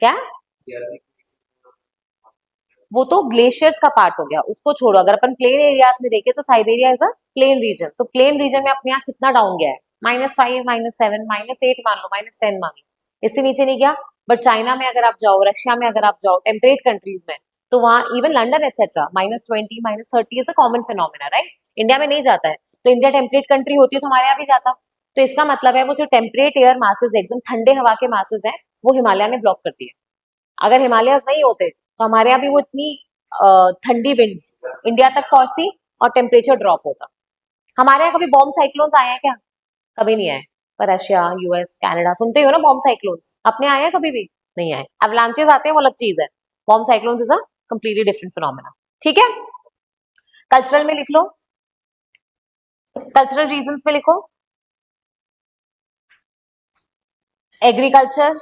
क्या? वो तो ग्लेशियर्स का पार्ट हो गया, उसको छोड़ो. अगर अपन प्लेन एरियाज में देखें तो Siberia is a plain region. तो प्लेन रीजन में अपने यहाँ कितना डाउन गया है? -5, -7, -8 मान लो, -10 मान लो, इससे नीचे नहीं गया. बट चाइना में अगर आप जाओ, रशिया में अगर आप जाओ, टेम्परेट कंट्रीज में, तो वहाँ even London etcetera -20, -30 is a common phenomena, right? India में नहीं जाता है. तो इंडिया टेम्परेट कंट्री होती है तो हमारे यहाँ भी जाता. तो इसका मतलब है वो जो टेम्परेट एयर मासेस, एकदम ठंडे हवा के मासेस है, वो हिमालय ने ब्लॉक कर दिए. अगर हिमालय नहीं होते तो हमारे यहाँ भी वो इतनी ठंडी विंड्स इंडिया तक पहुंचती और टेम्परेचर ड्रॉप होता. हमारे यहाँ कभी बॉम्ब साइक्लोन्स आए हैं क्या? कभी नहीं आए. पर रशिया, यूएस, कनाडा सुनते हो ना बॉम्ब साइक्लोन्स, अपने आए हैं कभी भी? नहीं आए. अवलांचेस आते हैं वो अलग चीज है. Bomb cyclones is a completely different phenomena. ठीक है. कल्चरल में लिख लो, कल्चरल रीजंस में लिखो agriculture,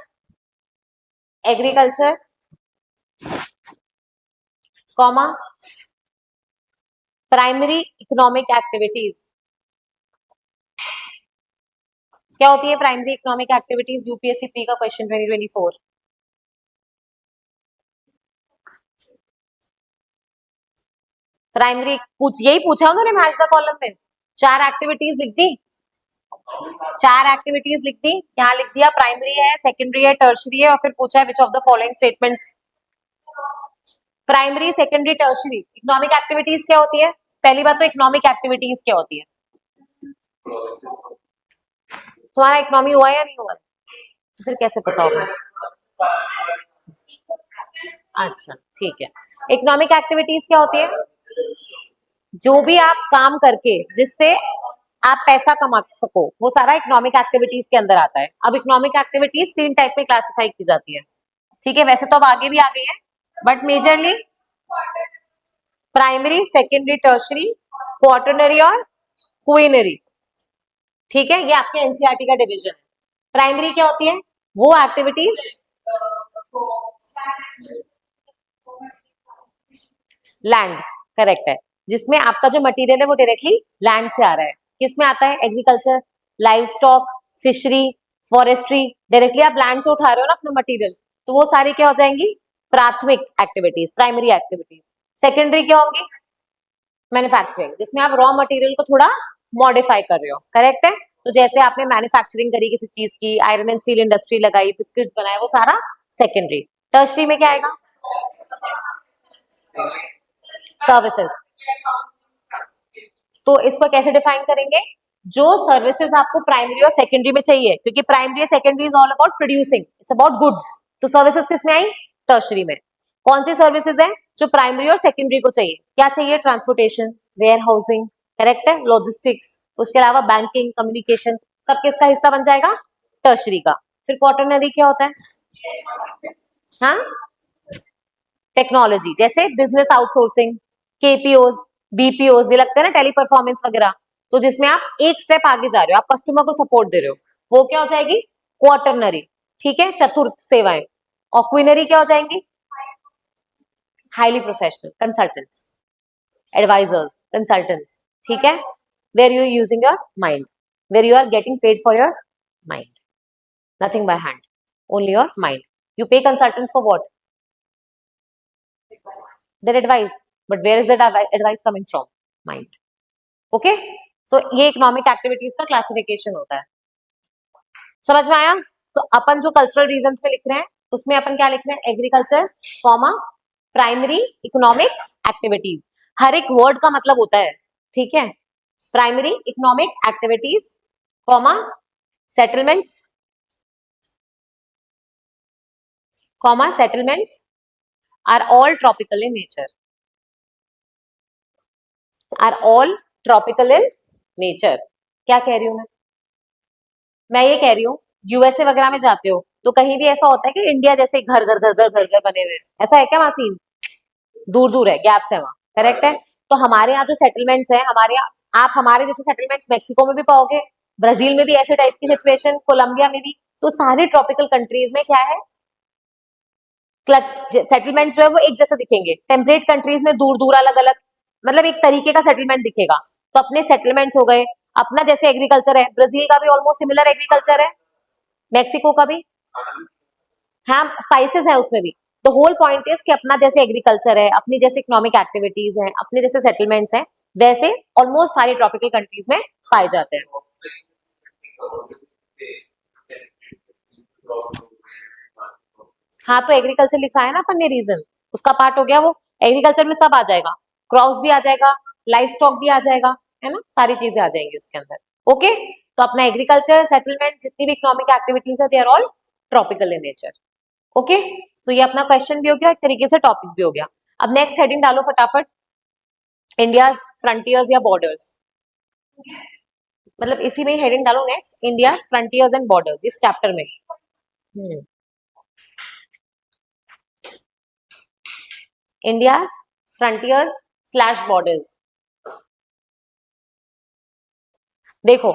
agriculture comma primary economic activities. क्या होती है primary economic activities? UPSC pre का क्वेश्चन 2024. प्राइमरी यही पूछा उन्होंने मैच द कॉलम में. 4 एक्टिविटीज लिख दी, 4 एक्टिविटीज लिख दी. क्या लिख दिया? प्राइमरी है, सेकेंडरी है, टर्शरी है, और फिर पूछा है which of the following statements. Primary, secondary, tertiary economic activities क्या होती है? पहली बात तो इकोनॉमिक एक्टिविटीज क्या होती है? तुम्हारा इकोनॉमी हुआ या नहीं हुआ? तो फिर कैसे पता होगा? अच्छा ठीक है. इकोनॉमिक एक्टिविटीज क्या होती है? जो भी आप काम करके जिससे आप पैसा कमा सको, वो सारा इकोनॉमिक एक्टिविटीज के अंदर आता है. अब इकोनॉमिक एक्टिविटीज 3 टाइप में क्लासिफाई की जाती है. ठीक है. वैसे तो अब आगे भी आ गई है, but majorly primary, secondary, tertiary, quaternary और क्वीनरी. ठीक है. ये आपके एनसीईआरटी का डिवीजन है. प्राइमरी क्या होती है? वो एक्टिविटीज लैंड, करेक्ट है, जिसमें आपका जो मटेरियल है वो डायरेक्टली लैंड से आ रहा है. किसमें आता है? Agriculture, live stock, fishery, forestry. Directly आप लैंड से उठा रहे हो ना अपना मटेरियल, तो वो सारी क्या हो जाएंगी? प्राथमिक एक्टिविटीज, प्राइमरी एक्टिविटीज. सेकेंडरी क्या होंगी? मैन्युफैक्चरिंग, जिसमें आप रॉ मटेरियल को थोड़ा मॉडिफाई कर रहे हो, करेक्ट है. तो जैसे आपने मैन्युफैक्चरिंग करी किसी चीज की, आयरन एंड स्टील इंडस्ट्री लगाई, बिस्किट्स बनाए, वो सारा सेकेंडरी. टर्शरी में क्या आएगा? सर्विसेज. तो इसको कैसे डिफाइन करेंगे? जो सर्विसेज आपको प्राइमरी और सेकेंडरी में चाहिए, क्योंकि प्राइमरी और secondary is all about producing, it's about goods. तो सर्विसेज किसमें आई? टर्शरी में. कौन सी सर्विसेज है जो प्राइमरी और सेकेंडरी को चाहिए? क्या चाहिए? ट्रांसपोर्टेशन, वेयर हाउसिंग, करेक्ट है, लॉजिस्टिक्स. उसके अलावा बैंकिंग, कम्युनिकेशन, सब किसका हिस्सा बन जाएगा? टर्शरी का. फिर क्वार्टरनरी क्या होता है? हाँ, टेक्नोलॉजी, जैसे बिजनेस आउटसोर्सिंग, केपीओज, बीपीओज, ये लगता है ना टेली परफॉर्मेंस वगैरह. तो जिसमें आप एक स्टेप आगे जा रहे हो, आप कस्टमर को सपोर्ट दे रहे हो, वो क्या हो जाएगी? क्वार्टरनरी. ठीक है. चतुर्थ सेवाएं. और क्वीनरी क्या हो जाएंगी? Highly professional, consultants, advisers, consultants. ठीक है, where you are using your mind, where you are getting paid for your mind, nothing by hand, only your mind. You pay consultants for what? Their advice, but where is that advice coming from? Mind. Okay, so ये इकोनॉमिक एक्टिविटीज का क्लासिफिकेशन होता है, समझ में आया? तो अपन जो कल्चरल रीजन पे लिख रहे हैं उसमें अपन क्या लिख रहे हैं? Agriculture comma primary economic activities, हर एक वर्ड का मतलब होता है, ठीक है? Primary economic activities comma settlements comma settlements are all tropical in nature, are all tropical in nature. क्या कह रही हूं मैं ये कह रही हूँ यूएसए वगैरह में जाते हो तो कहीं भी ऐसा होता है कि इंडिया जैसे घर घर घर घर घर घर बने हुए हैं? ऐसा है क्या वहां सीन? दूर दूर है, गैप्स है वहां, करेक्ट है? तो हमारे यहाँ जो सेटलमेंट्स है, हमारे यहाँ आप हमारे जैसे सेटलमेंट्स मैक्सिको में भी पाओगे, ब्राजील में भी ऐसे टाइप की सिचुएशन, कोलंबिया में भी। तो सारी ट्रॉपिकल कंट्रीज में क्या है, सेटलमेंट्स जो है वो एक जैसा दिखेंगे। टेम्परेट कंट्रीज में दूर दूर अलग अलग, मतलब एक तरीके का सेटलमेंट दिखेगा। तो अपने सेटलमेंट्स हो गए, अपना जैसे एग्रीकल्चर है, ब्राजील का भी ऑलमोस्ट सिमिलर एग्रीकल्चर है, मैक्सिको का भी, हाँ स्पाइसेस है उसमें भी। तो होल पॉइंट इज कि अपना जैसे एग्रीकल्चर है, अपनी जैसे इकोनॉमिक एक्टिविटीज है, अपने जैसे सेटलमेंट्स हैं, वैसे ऑलमोस्ट सारी ट्रॉपिकल कंट्रीज में पाए जाते हैं। हाँ तो एग्रीकल्चर लिखा है ना अपन ने रीजन, उसका पार्ट हो गया वो। एग्रीकल्चर में सब आ जाएगा, क्रॉप्स भी आ जाएगा, लाइफ स्टॉक भी आ जाएगा, है ना, सारी चीजें आ जाएंगी उसके अंदर। ओके, तो अपना एग्रीकल्चर सेटलमेंट जितनी भी इकोनॉमिक एक्टिविटीज है they are all tropical in nature. Okay, तो ये अपना क्वेश्चन भी हो गया, एक तरीके से टॉपिक भी हो गया। अब नेक्स्ट हेडिंग डालो फटाफट, इंडिया फ्रंटियर्स या बॉर्डर्स, मतलब इसी में ही हेडिंग डालो next, India frontiers and borders, इस चैप्टर में। India frontiers slash borders. देखो,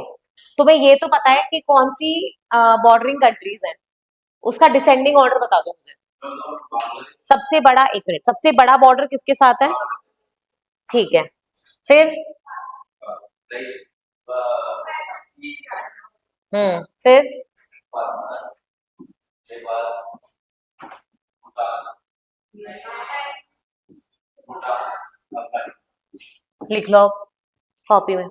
तुम्हें ये तो पता है कि कौन सी बॉर्डरिंग कंट्रीज हैं, उसका डिसेंडिंग ऑर्डर बता दो मुझे। सबसे बड़ा, एक मिनट, सबसे बड़ा बॉर्डर किसके साथ है? ठीक है, फिर फिर लिख लो कॉपी में,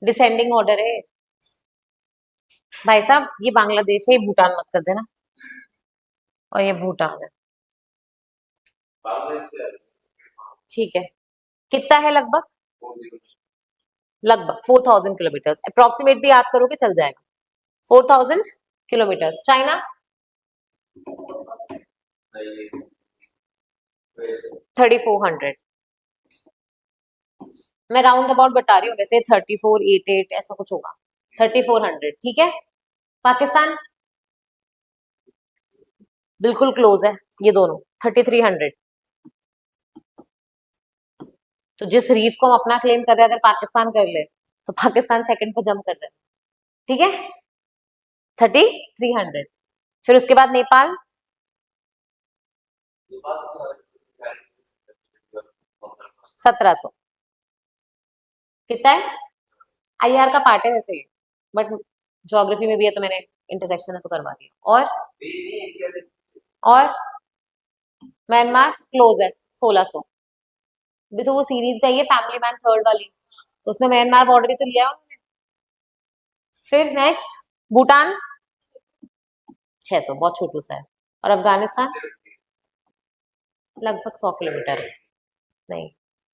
डिसेंडिंग ऑर्डर है भाई साहब। ये बांग्लादेश है, ये भूटान मत कर देना, और ये भूटान है, ठीक है? कितना है लगभग? लगभग 4000 किलोमीटर, अप्रोक्सीमेट भी याद करोगे चल जाएगा। 4000 किलोमीटर। चाइना 3400, मैं राउंड अबाउट बता रही हूँ, वैसे 3488 ऐसा कुछ होगा, 3400, ठीक है? पाकिस्तान बिल्कुल क्लोज है, ये दोनों 3300। तो जिस रीफ को हम अपना क्लेम कर रहे हैं, अगर पाकिस्तान कर ले तो पाकिस्तान सेकंड पे जंप कर रहा है, ठीक है? 3300। फिर उसके बाद नेपाल 1700। कितना है? आईआर का पार्ट है वैसे, बट ज्योग्राफी में भी है तो मैंने इंटरसेक्शन है तो करवा दिया। और म्यांमार क्लोज है 1600, भी तो वो सीरीज का ये फैमिली मैन थर्ड वाली, तो उसमें म्यांमार बॉर्डर भी तो लिया है उन्होंने। फिर नेक्स्ट भूटान 600, बहुत छोटू सा है। और अफगानिस्तान लगभग 100 किलोमीटर है, नहीं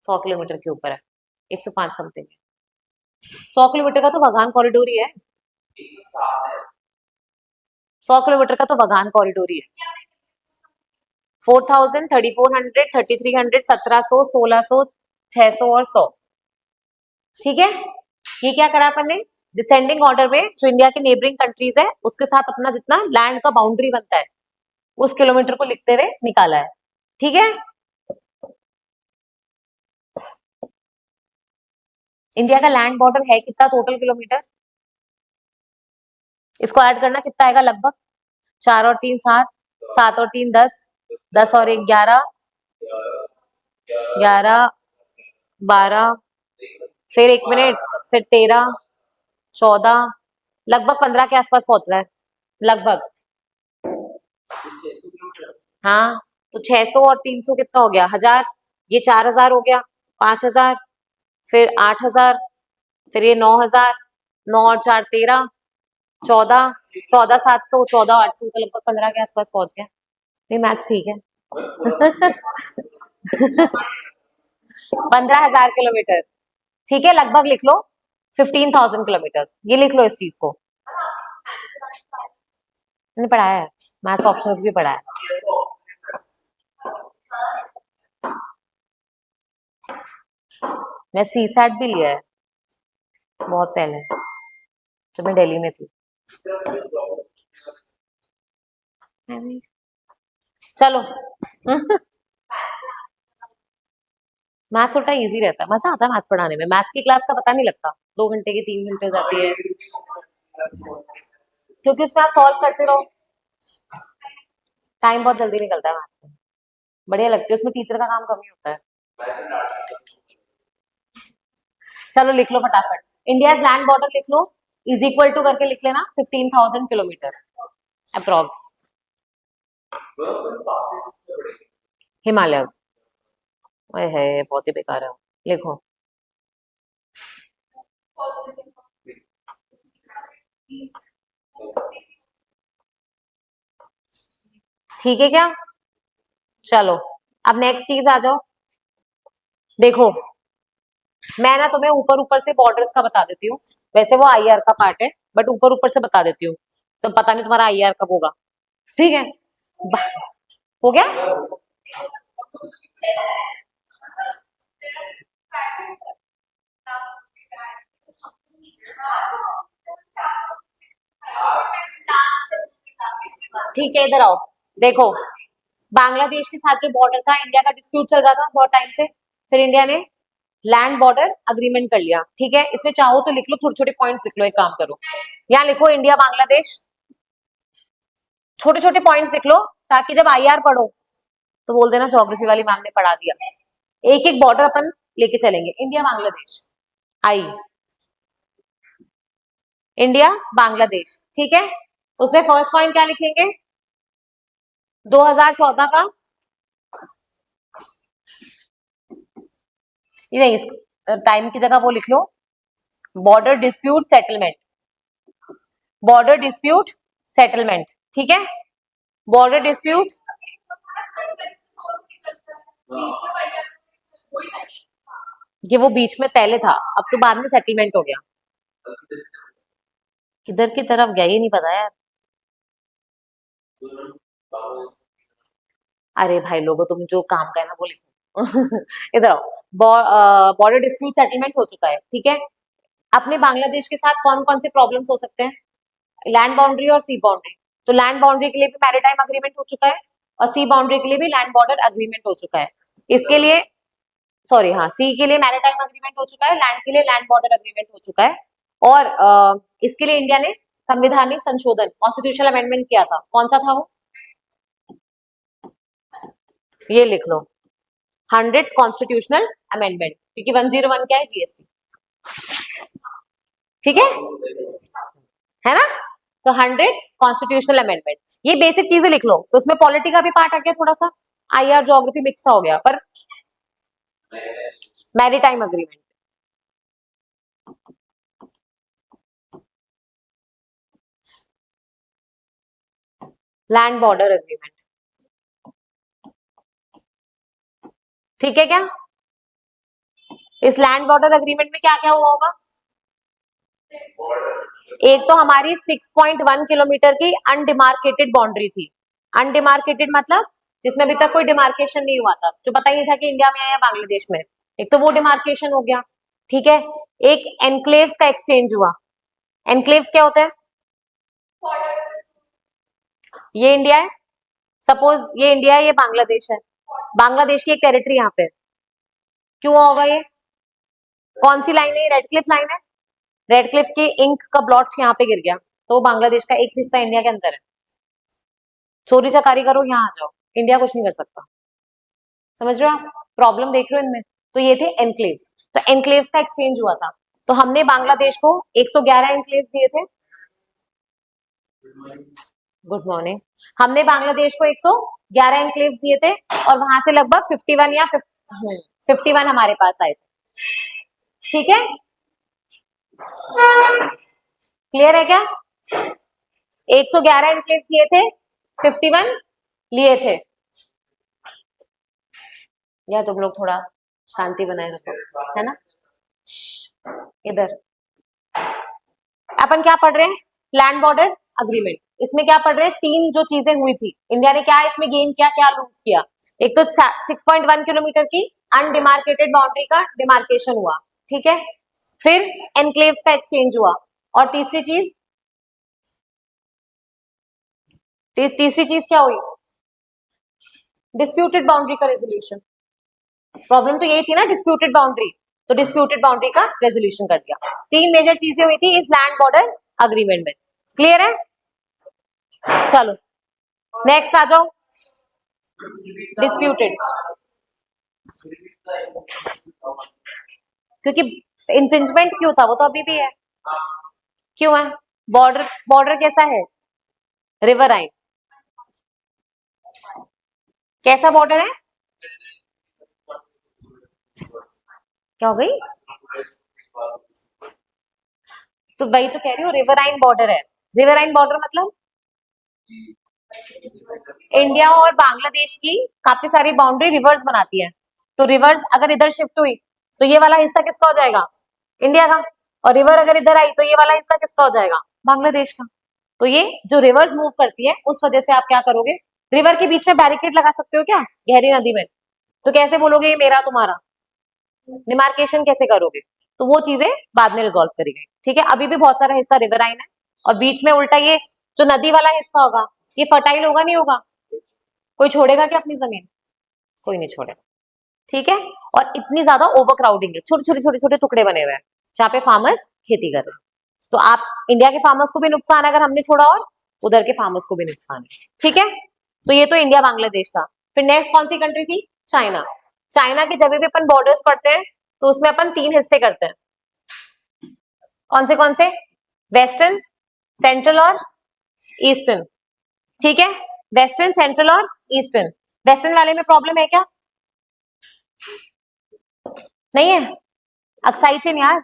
100 किलोमीटर के ऊपर है, 105 समथिंग है। 100 किलोमीटर का तो वाघान कॉरिडोर ही है, 100 किलोमीटर का तो वाघान कॉरिडोर ही है। 4000, 3400, 3300, 1700, 1600, 600 और 100, ठीक है? ये क्या करा अपन ने? डिसेंडिंग ऑर्डर में जो इंडिया के नेबरिंग कंट्रीज है उसके साथ अपना जितना लैंड का बाउंड्री बनता है उस किलोमीटर को लिखते हुए निकाला है, ठीक है? इंडिया का लैंड बॉर्डर है कितना टोटल किलोमीटर? इसको ऐड करना कितना आएगा लगभग? 4 और 3 7, 7 और 3 10, 10 और 1 11, 11, 12, फिर 1 मिनट, फिर 13, 14, लगभग 15 के आसपास पहुंच रहा है लगभग। हाँ, तो 600 और 300 कितना हो गया? 1000। ये 4000 हो गया, 5000, फिर 8000, फिर ये 9000, 9 और 4 13, 14, 14,700, 14,800, तो लगभग 15 के आसपास पहुंच गया। नहीं, मैथ्स ठीक है। 15,000 किलोमीटर। ठीक है, लगभग लिख लो। 15,000 किलोमीटर, ये लिख लो इस चीज को। मैंने पढ़ाया है, मैथ्स ऑप्शंस भी पढ़ा है। मैं सी सैट भी लिया है बहुत पहले, जब मैं दिल्ली में थी। चलो। मैथ्स थोड़ा इजी रहता है, मजा आता है मैथ्स पढ़ाने में। मैथ्स की क्लास का पता नहीं लगता, 2 घंटे की 3 घंटे हो जाती है, क्योंकि उसमें आप सॉल्व करते रहो। टाइम बहुत जल्दी निकलता है मैथ्स में, बढ़िया लगती है, उसमें टीचर का काम कम ही होता है। चलो लिख लो फटाफट, इंडिया लैंड बॉर्डर लिख लो, इज इक्वल टू करके लिख लेना 15,000 किलोमीटर अप्रोक्स। हिमालय, है बहुत ही बेकार है, लिखो। ठीक है क्या? चलो, अब नेक्स्ट चीज आ जाओ। देखो, मैं ना तुम्हें ऊपर ऊपर से बॉर्डर्स का बता देती हूँ, वैसे वो आईआर का पार्ट है, बट ऊपर ऊपर से बता देती हूँ, तो पता नहीं तुम्हारा आईआर कब होगा। ठीक है, हो गया। ठीक है, इधर आओ। देखो, बांग्लादेश के साथ जो बॉर्डर था, इंडिया का डिस्प्यूट चल रहा था बहुत टाइम से, फिर इंडिया ने लैंड बॉर्डर अग्रीमेंट कर लिया। ठीक है, इसमें चाहो तो लिख लो, छोटे छोटे पॉइंट्स लिख लो, एक काम करो, यहाँ लिखो इंडिया बांग्लादेश, छोटे छोटे पॉइंट्स लिख लो, ताकि जब आईआर पढ़ो तो बोल देना ज्योग्राफी वाली मैम ने पढ़ा दिया। एक एक बॉर्डर अपन लेके चलेंगे, इंडिया बांग्लादेश, आई, इंडिया बांग्लादेश। ठीक है, उसमें फर्स्ट पॉइंट क्या लिखेंगे? 2014 का, ये नहीं, इस टाइम की जगह वो लिख लो, border dispute settlement, border dispute settlement. ठीक है, बॉर्डर डिस्प्यूट, ये वो बीच में पहले था, अब तो बाद में सेटलमेंट हो गया। किधर की तरफ गया ये नहीं पता यार। अरे भाई लोगो, तुम जो काम का है ना वो लिखो। इधर आओ, बॉर्डर डिस्प्यूट सेटलमेंट हो चुका है। ठीक है, अपने बांग्लादेश के साथ कौन कौन से प्रॉब्लम्स हो सकते हैं? लैंड बाउंड्री और सी बाउंड्री। तो लैंड बाउंड्री के लिए भी मैरीटाइम अग्रीमेंट हो चुका है, और सी बाउंड्री के लिए भी लैंड बॉर्डर अग्रीमेंट हो चुका है। इसके लिए, सॉरी, हाँ, सी के लिए मैरीटाइम अग्रीमेंट हो चुका है, लैंड के लिए लैंड बॉर्डर अग्रीमेंट हो चुका है। और इसके लिए इंडिया ने संविधानिक संशोधन, कॉन्स्टिट्यूशनल अमेंडमेंट किया था, कौन सा था वो? ये लिख लो, 100th कॉन्स्टिट्यूशनल अमेंडमेंट, क्योंकि 101 क्या है? जीएसटी। ठीक है ना? तो 100th कॉन्स्टिट्यूशनल अमेंडमेंट, ये बेसिक चीजें लिख लो। तो उसमें पॉलिटी का भी पार्ट आ गया थोड़ा सा, आईआर ज्योग्राफी मिक्स हो गया, पर maritime agreement, land border agreement. ठीक है क्या? इस लैंड बॉर्डर अग्रीमेंट में क्या क्या हुआ होगा? एक तो हमारी 6.1 किलोमीटर की अनडिमार्केटेड बाउंड्री थी। अनडिमार्केटेड मतलब जिसमें अभी तक कोई डिमार्केशन नहीं हुआ था, जो पता ही नहीं था कि इंडिया में है या बांग्लादेश में, एक तो वो डिमार्केशन हो गया। ठीक है, एक एनक्लेव्स का एक्सचेंज हुआ। एनक्लेव्स क्या होता है? ये इंडिया है, सपोज ये इंडिया है, ये बांग्लादेश है, बांग्लादेश की एक टेरिटरी यहाँ पे है। क्यों होगा ये? कौन सी लाइन है? रेड क्लिफ लाइन है। रेड क्लिफ की इंक का ब्लॉट यहाँ पे गिर गया, तो बांग्लादेश का एक हिस्सा इंडिया के अंदर है। चोरी चकारी करो, यहाँ आ जाओ, इंडिया कुछ नहीं कर सकता। समझ रहे हो आप, प्रॉब्लम देख रहे हो इनमें। तो ये थे एनक्लेव्स, तो एनक्लेव्स का एक्सचेंज हुआ था। तो हमने बांग्लादेश को 111 एनक्लेव्स दिए थे। Good morning. हमने बांग्लादेश को 111 एनक्लेव्स दिए थे और वहां से लगभग 51 या 51 हमारे पास आए थे। ठीक है, क्लियर है क्या? 111 एनक्लेव्स दिए थे, 51 लिए थे। या तुम लोग थोड़ा शांति बनाए रखो, है ना। इधर अपन क्या पढ़ रहे हैं, लैंड बॉर्डर अग्रीमेंट। इसमें क्या पढ़ रहे हैं, तीन जो चीजें हुई थी, इंडिया ने क्या इसमें गेन किया, क्या लूज किया। एक तो 6.1 किलोमीटर की अनडिमार्केटेड बाउंड्री का डिमार्केशन हुआ, ठीक है। फिर एनक्लेव्स का एक्सचेंज हुआ, और तीसरी चीज क्या हुई, डिस्प्यूटेड बाउंड्री का रेजोल्यूशन। प्रॉब्लम तो यही थी ना, डिस्प्यूटेड बाउंड्री, तो डिस्प्यूटेड बाउंड्री का रेजोल्यूशन कर दिया। तीन मेजर चीजें हुई थी इस लैंड बॉर्डर अग्रीमेंट में, क्लियर है। चलो नेक्स्ट आ जाओ, डिस्प्यूटेड, क्योंकि इंफ्रिंजमेंट क्यों था, वो तो अभी भी है। क्यों है, बॉर्डर बॉर्डर कैसा है, रिवर राइन, कैसा बॉर्डर है, क्या हो गई, तो वही तो कह रही हूँ, रिवराइन बॉर्डर है। रिवराइन बॉर्डर मतलब इंडिया और बांग्लादेश की काफी सारी बाउंड्री रिवर्स बनाती है। तो रिवर्स अगर इधर शिफ्ट हुई तो ये वाला हिस्सा किसका हो जाएगा, इंडिया का। और रिवर अगर इधर आई तो ये वाला हिस्सा किसका हो जाएगा, बांग्लादेश का। तो ये जो रिवर्स मूव करती है उस वजह से आप क्या करोगे, रिवर के बीच में बैरिकेड लगा सकते हो क्या, गहरी नदी में। तो कैसे बोलोगे ये मेरा तुम्हारा, डिमार्केशन कैसे करोगे। तो वो चीजें बाद में रिजॉल्व करी गई, ठीक है। अभी भी बहुत सारा हिस्सा रिवराइन है, और बीच में उल्टा ये जो नदी वाला हिस्सा होगा ये फर्टाइल होगा नहीं होगा, कोई छोड़ेगा क्या अपनी जमीन, कोई नहीं छोड़ेगा, ठीक है। और इतनी ज्यादा ओवर क्राउडिंग है, छोटे छोटे छोटे छोटे टुकड़े बने हुए हैं जहाँ पे फार्मर्स खेती कर रहे हैं। तो आप इंडिया के फार्मर्स को भी नुकसान है अगर हमने छोड़ा, और उधर के फार्मर्स को भी नुकसान है, ठीक है। तो ये तो इंडिया बांग्लादेश था। फिर नेक्स्ट कौन सी कंट्री थी, चाइना। चाइना के जब भी अपन बॉर्डर्स पढ़ते हैं तो उसमें अपन तीन हिस्से करते हैं, कौन से, वेस्टर्न, सेंट्रल और ईस्टर्न, ठीक है। वेस्टर्न, सेंट्रल और ईस्टर्न। वेस्टर्न वाले में प्रॉब्लम है क्या, नहीं है, अक्साई चीन यार,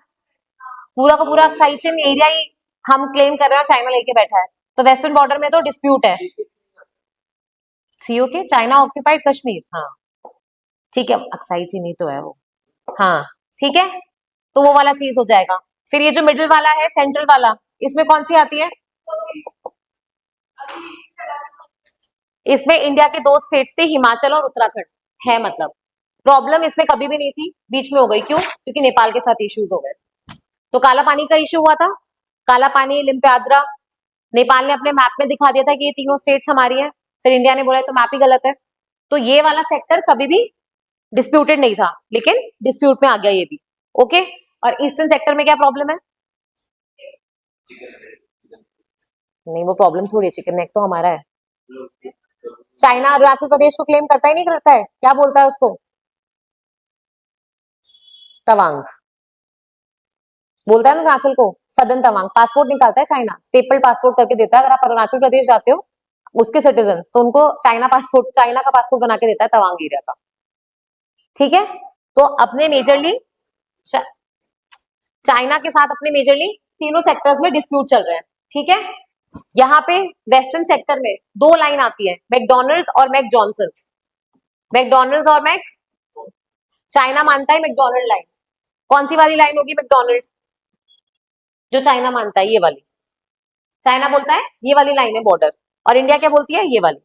पूरा का पूरा अक्साई चीन एरिया ही हम क्लेम कर रहे हैं, चाइना लेके बैठा है। तो वेस्टर्न बॉर्डर में तो डिस्प्यूट है, सीओ के चाइना ऑक्यूपाइड कश्मीर, हाँ ठीक है, अक्साई चीन ही तो है वो, हाँ ठीक है। तो वो वाला चीज हो जाएगा। फिर ये जो मिडिल वाला है, सेंट्रल वाला, इसमें कौन सी आती है, इसमें इंडिया के दो स्टेट्स थे, हिमाचल और उत्तराखंड है। मतलब प्रॉब्लम इसमें कभी भी नहीं थी, बीच में हो गई, क्यों, क्योंकि नेपाल के साथ इश्यूज हो गए। तो काला पानी का इश्यू हुआ था, काला पानी, लिम्पियाद्रा, नेपाल ने अपने मैप में दिखा दिया था कि ये तीनों स्टेट्स हमारी है। फिर इंडिया ने बोला तो मैप ही गलत है। तो ये वाला सेक्टर कभी भी डिस्प्यूटेड नहीं था, लेकिन डिस्प्यूट में आ गया ये भी, ओके। और ईस्टर्न सेक्टर में क्या प्रॉब्लम है, नहीं वो प्रॉब्लम थोड़ी है, चिकन नेक तो हमारा है। चाइना अरुणाचल प्रदेश को क्लेम करता ही नहीं करता है, क्या बोलता है उसको, तवांग बोलता है ना अरुणाचल को, सदन तवांग। पासपोर्ट निकालता है चाइना, स्टेपल पासपोर्ट करके देता है। अगर आप अरुणाचल प्रदेश जाते हो उसके सिटीजन, तो उनको चाइना पासपोर्ट, चाइना का पासपोर्ट बना के देता है तवांग एरिया का, ठीक है। तो अपने मेजरली चाइना के साथ अपने मेजरली तीनों सेक्टर्स में डिस्प्यूट चल रहे हैं, ठीक है। यहाँ पे वेस्टर्न सेक्टर में दो लाइन आती है, मैकडोनल्ड्स और मैक जॉनसन। मैकडोनल्ड्स और मैक, चाइना मानता है मैकडोनल्ड लाइन, कौन सी वाली लाइन होगी, मैकडोनल्ड जो चाइना मानता है, ये वाली। चाइना बोलता है ये वाली लाइन है बॉर्डर, और इंडिया क्या बोलती है, ये वाली।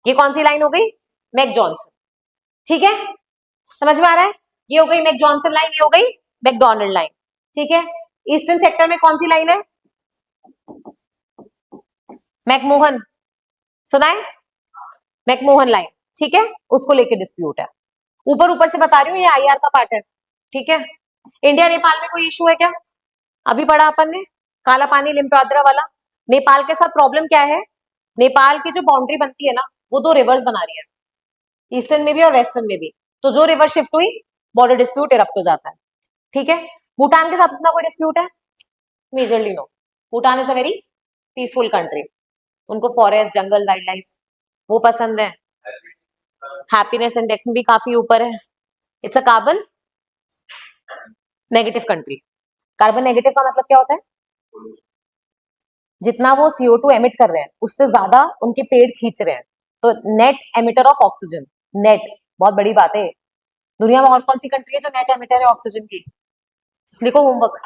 ये कौन सी लाइन हो गई, मैक जॉनसन, ठीक है। समझ में आ रहा है, ये हो गई मैक जॉनसन लाइन, ये हो गई मैकडोनल्ड लाइन, ठीक है। ईस्टर्न सेक्टर में कौन सी लाइन है, मैकमोहन, सुना है, मैकमोहन लाइन, ठीक है। उसको लेके डिस्प्यूट है, ऊपर ऊपर से बता रही हूँ, ये आईआर का पार्ट है, ठीक है। इंडिया नेपाल में कोई इशू है क्या, अभी पढ़ा अपन ने, काला पानी लिम्पियाद्रा वाला। नेपाल के साथ प्रॉब्लम क्या है, नेपाल की जो बाउंड्री बनती है ना, वो दो रिवर्स बना रही है, ईस्टर्न में भी और वेस्टर्न में भी। तो जो रिवर शिफ्ट हुई बॉर्डर डिस्प्यूट इरप्ट हो जाता है। ठीक है, भूटान के साथ इतना कोई डिस्प्यूट है? Majorly no. Bhutan is a very peaceful country, उनको फॉरेस्ट, जंगल, वाइल्ड लाइफ वो पसंद है, हैप्पीनेस इंडेक्स में भी काफी ऊपर है। It's a carbon negative country. Carbon negative का मतलब क्या होता है? जितना वो CO2 एमिट कर रहे हैं उससे ज्यादा उनके पेड़ खींच रहे हैं, तो net emitter of oxygen. Net बहुत बड़ी बात है। दुनिया में और कौन सी कंट्री है जो नेट एमिटर है ऑक्सीजन की? लिखो होमवर्क,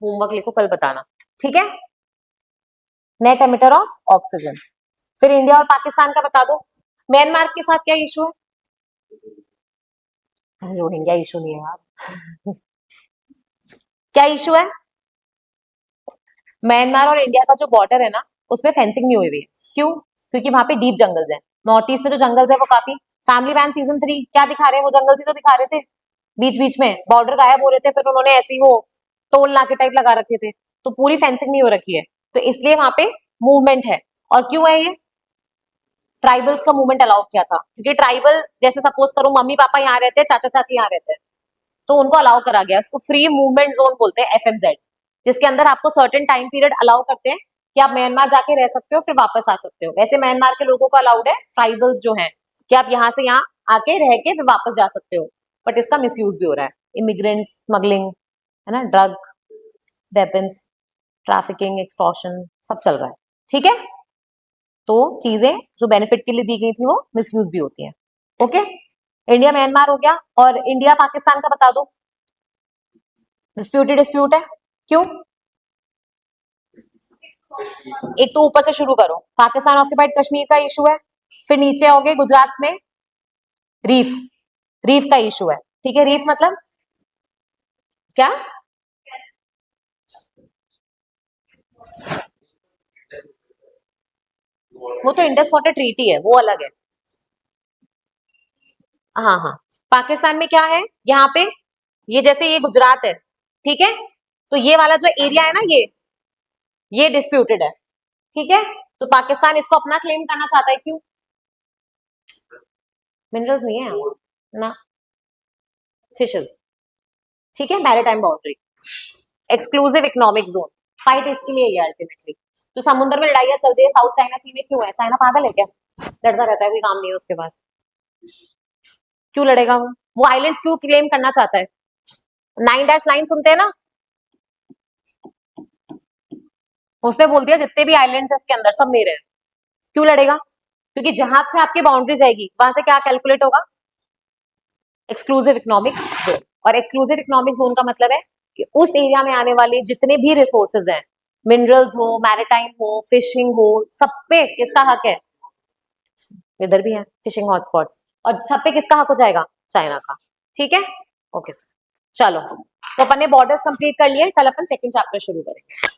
होमवर्क लिखो, कल बताना। ठीक है, नेट एमिटर ऑफ ऑक्सीजन। फिर इंडिया और पाकिस्तान का बता दो। म्यांमार के साथ क्या इशू है? रोहिंग्या इशू नहीं है यार। क्या इशू है? म्यांमार और इंडिया का जो बॉर्डर है ना, उसमें फेंसिंग नहीं हुई हुई है। क्यों? क्योंकि वहां पे डीप जंगल्स हैं। नॉर्थ ईस्ट में जो जंगल्स है वो काफी, फैमिली मैन सीजन 3 क्या दिखा रहे हैं, वो जंगल ही तो दिखा रहे थे। बीच बीच में बॉर्डर गायब हो रहे थे, फिर उन्होंने ऐसी वो टोल नाके टाइप लगा रखे थे, तो पूरी फेंसिंग नहीं हो रखी है, तो इसलिए वहां पे मूवमेंट है। और क्यों है ये? ट्राइबल्स का मूवमेंट अलाउ किया था, क्योंकि ट्राइबल जैसे सपोज करो मम्मी पापा यहाँ रहते हैं, चाचा चाची यहाँ रहते हैं, तो उनको अलाउ करा गया। उसको फ्री मूवमेंट जोन बोलते हैं, FMZ, जिसके अंदर आपको सर्टेन टाइम पीरियड अलाउ करते हैं कि आप म्यांमार जाके रह सकते हो, फिर वापस आ सकते हो। वैसे म्यांमार के लोगों को अलाउड है, ट्राइबल्स जो हैं, कि आप यहाँ से यहाँ आके रह के फिर वापस जा सकते हो। बट इसका मिसयूज भी हो रहा है, इमिग्रेंट स्मगलिंग, है ना, ड्रग, वेपन्स, ट्रैफिकिंग, एक्सटॉर्शन, सब चल रहा है। ठीक है, तो चीजें जो बेनिफिट के लिए दी गई थी वो मिसयूज भी होती हैं। ओके, इंडिया म्यांमार हो गया, और इंडिया पाकिस्तान का बता दो। डिस्प्यूटेड डिस्प्यूट है, क्यों? एक तो ऊपर से शुरू करो, पाकिस्तान ऑक्यूपाइड कश्मीर का इशू है, फिर नीचे आओगे गुजरात में रीफ, रीफ का इशू है। ठीक है, रीफ मतलब क्या? वो तो इंडस वाटर ट्रीटी है, वो अलग है। हाँ हाँ, पाकिस्तान में क्या है यहाँ पे, ये जैसे ये गुजरात है, ठीक है, तो ये वाला जो एरिया है ना, ये डिस्प्यूटेड है। ठीक है, तो पाकिस्तान इसको अपना क्लेम करना चाहता है, क्यों? मिनरल्स नहीं है ना, फिशेस। ठीक है, maritime boundary, exclusive economic zone, fight इसके लिए है अल्टीमेटली। तो समुद्र में लड़ाइयां चल रही है साउथ चाइना सी में, क्यों है? चाइना पागल है क्या? लड़ता रहता है, कोई काम नहीं है उसके पास, क्यों लड़ेगा वो आइलैंड्स क्यों क्लेम करना चाहता है? 9-9 सुनते हैं ना, उसने बोल दिया जितने भी आइलैंड्स है इसके अंदर सब मेरे हैं। क्यों लड़ेगा? क्योंकि जहां से आपकी बाउंड्री जाएगी वहां से क्या कैलकुलेट होगा? Exclusive economic zone. और एक्सक्लूसिव इकोनॉमिक जोन का मतलब है कि उस एरिया में आने वाले जितने भी रिसोर्सेज हैं, मिनरल्स हो, मैरिटाइम हो, फिशिंग हो, सब पे किसका हक है? इधर भी है फिशिंग हॉटस्पॉट्स, और सब पे किसका हक हो जाएगा? चाइना का। ठीक है, ओके सर, चलो, तो अपन ने बॉर्डर्स कंप्लीट कर लिए, कल अपन सेकंड चैप्टर शुरू करेंगे।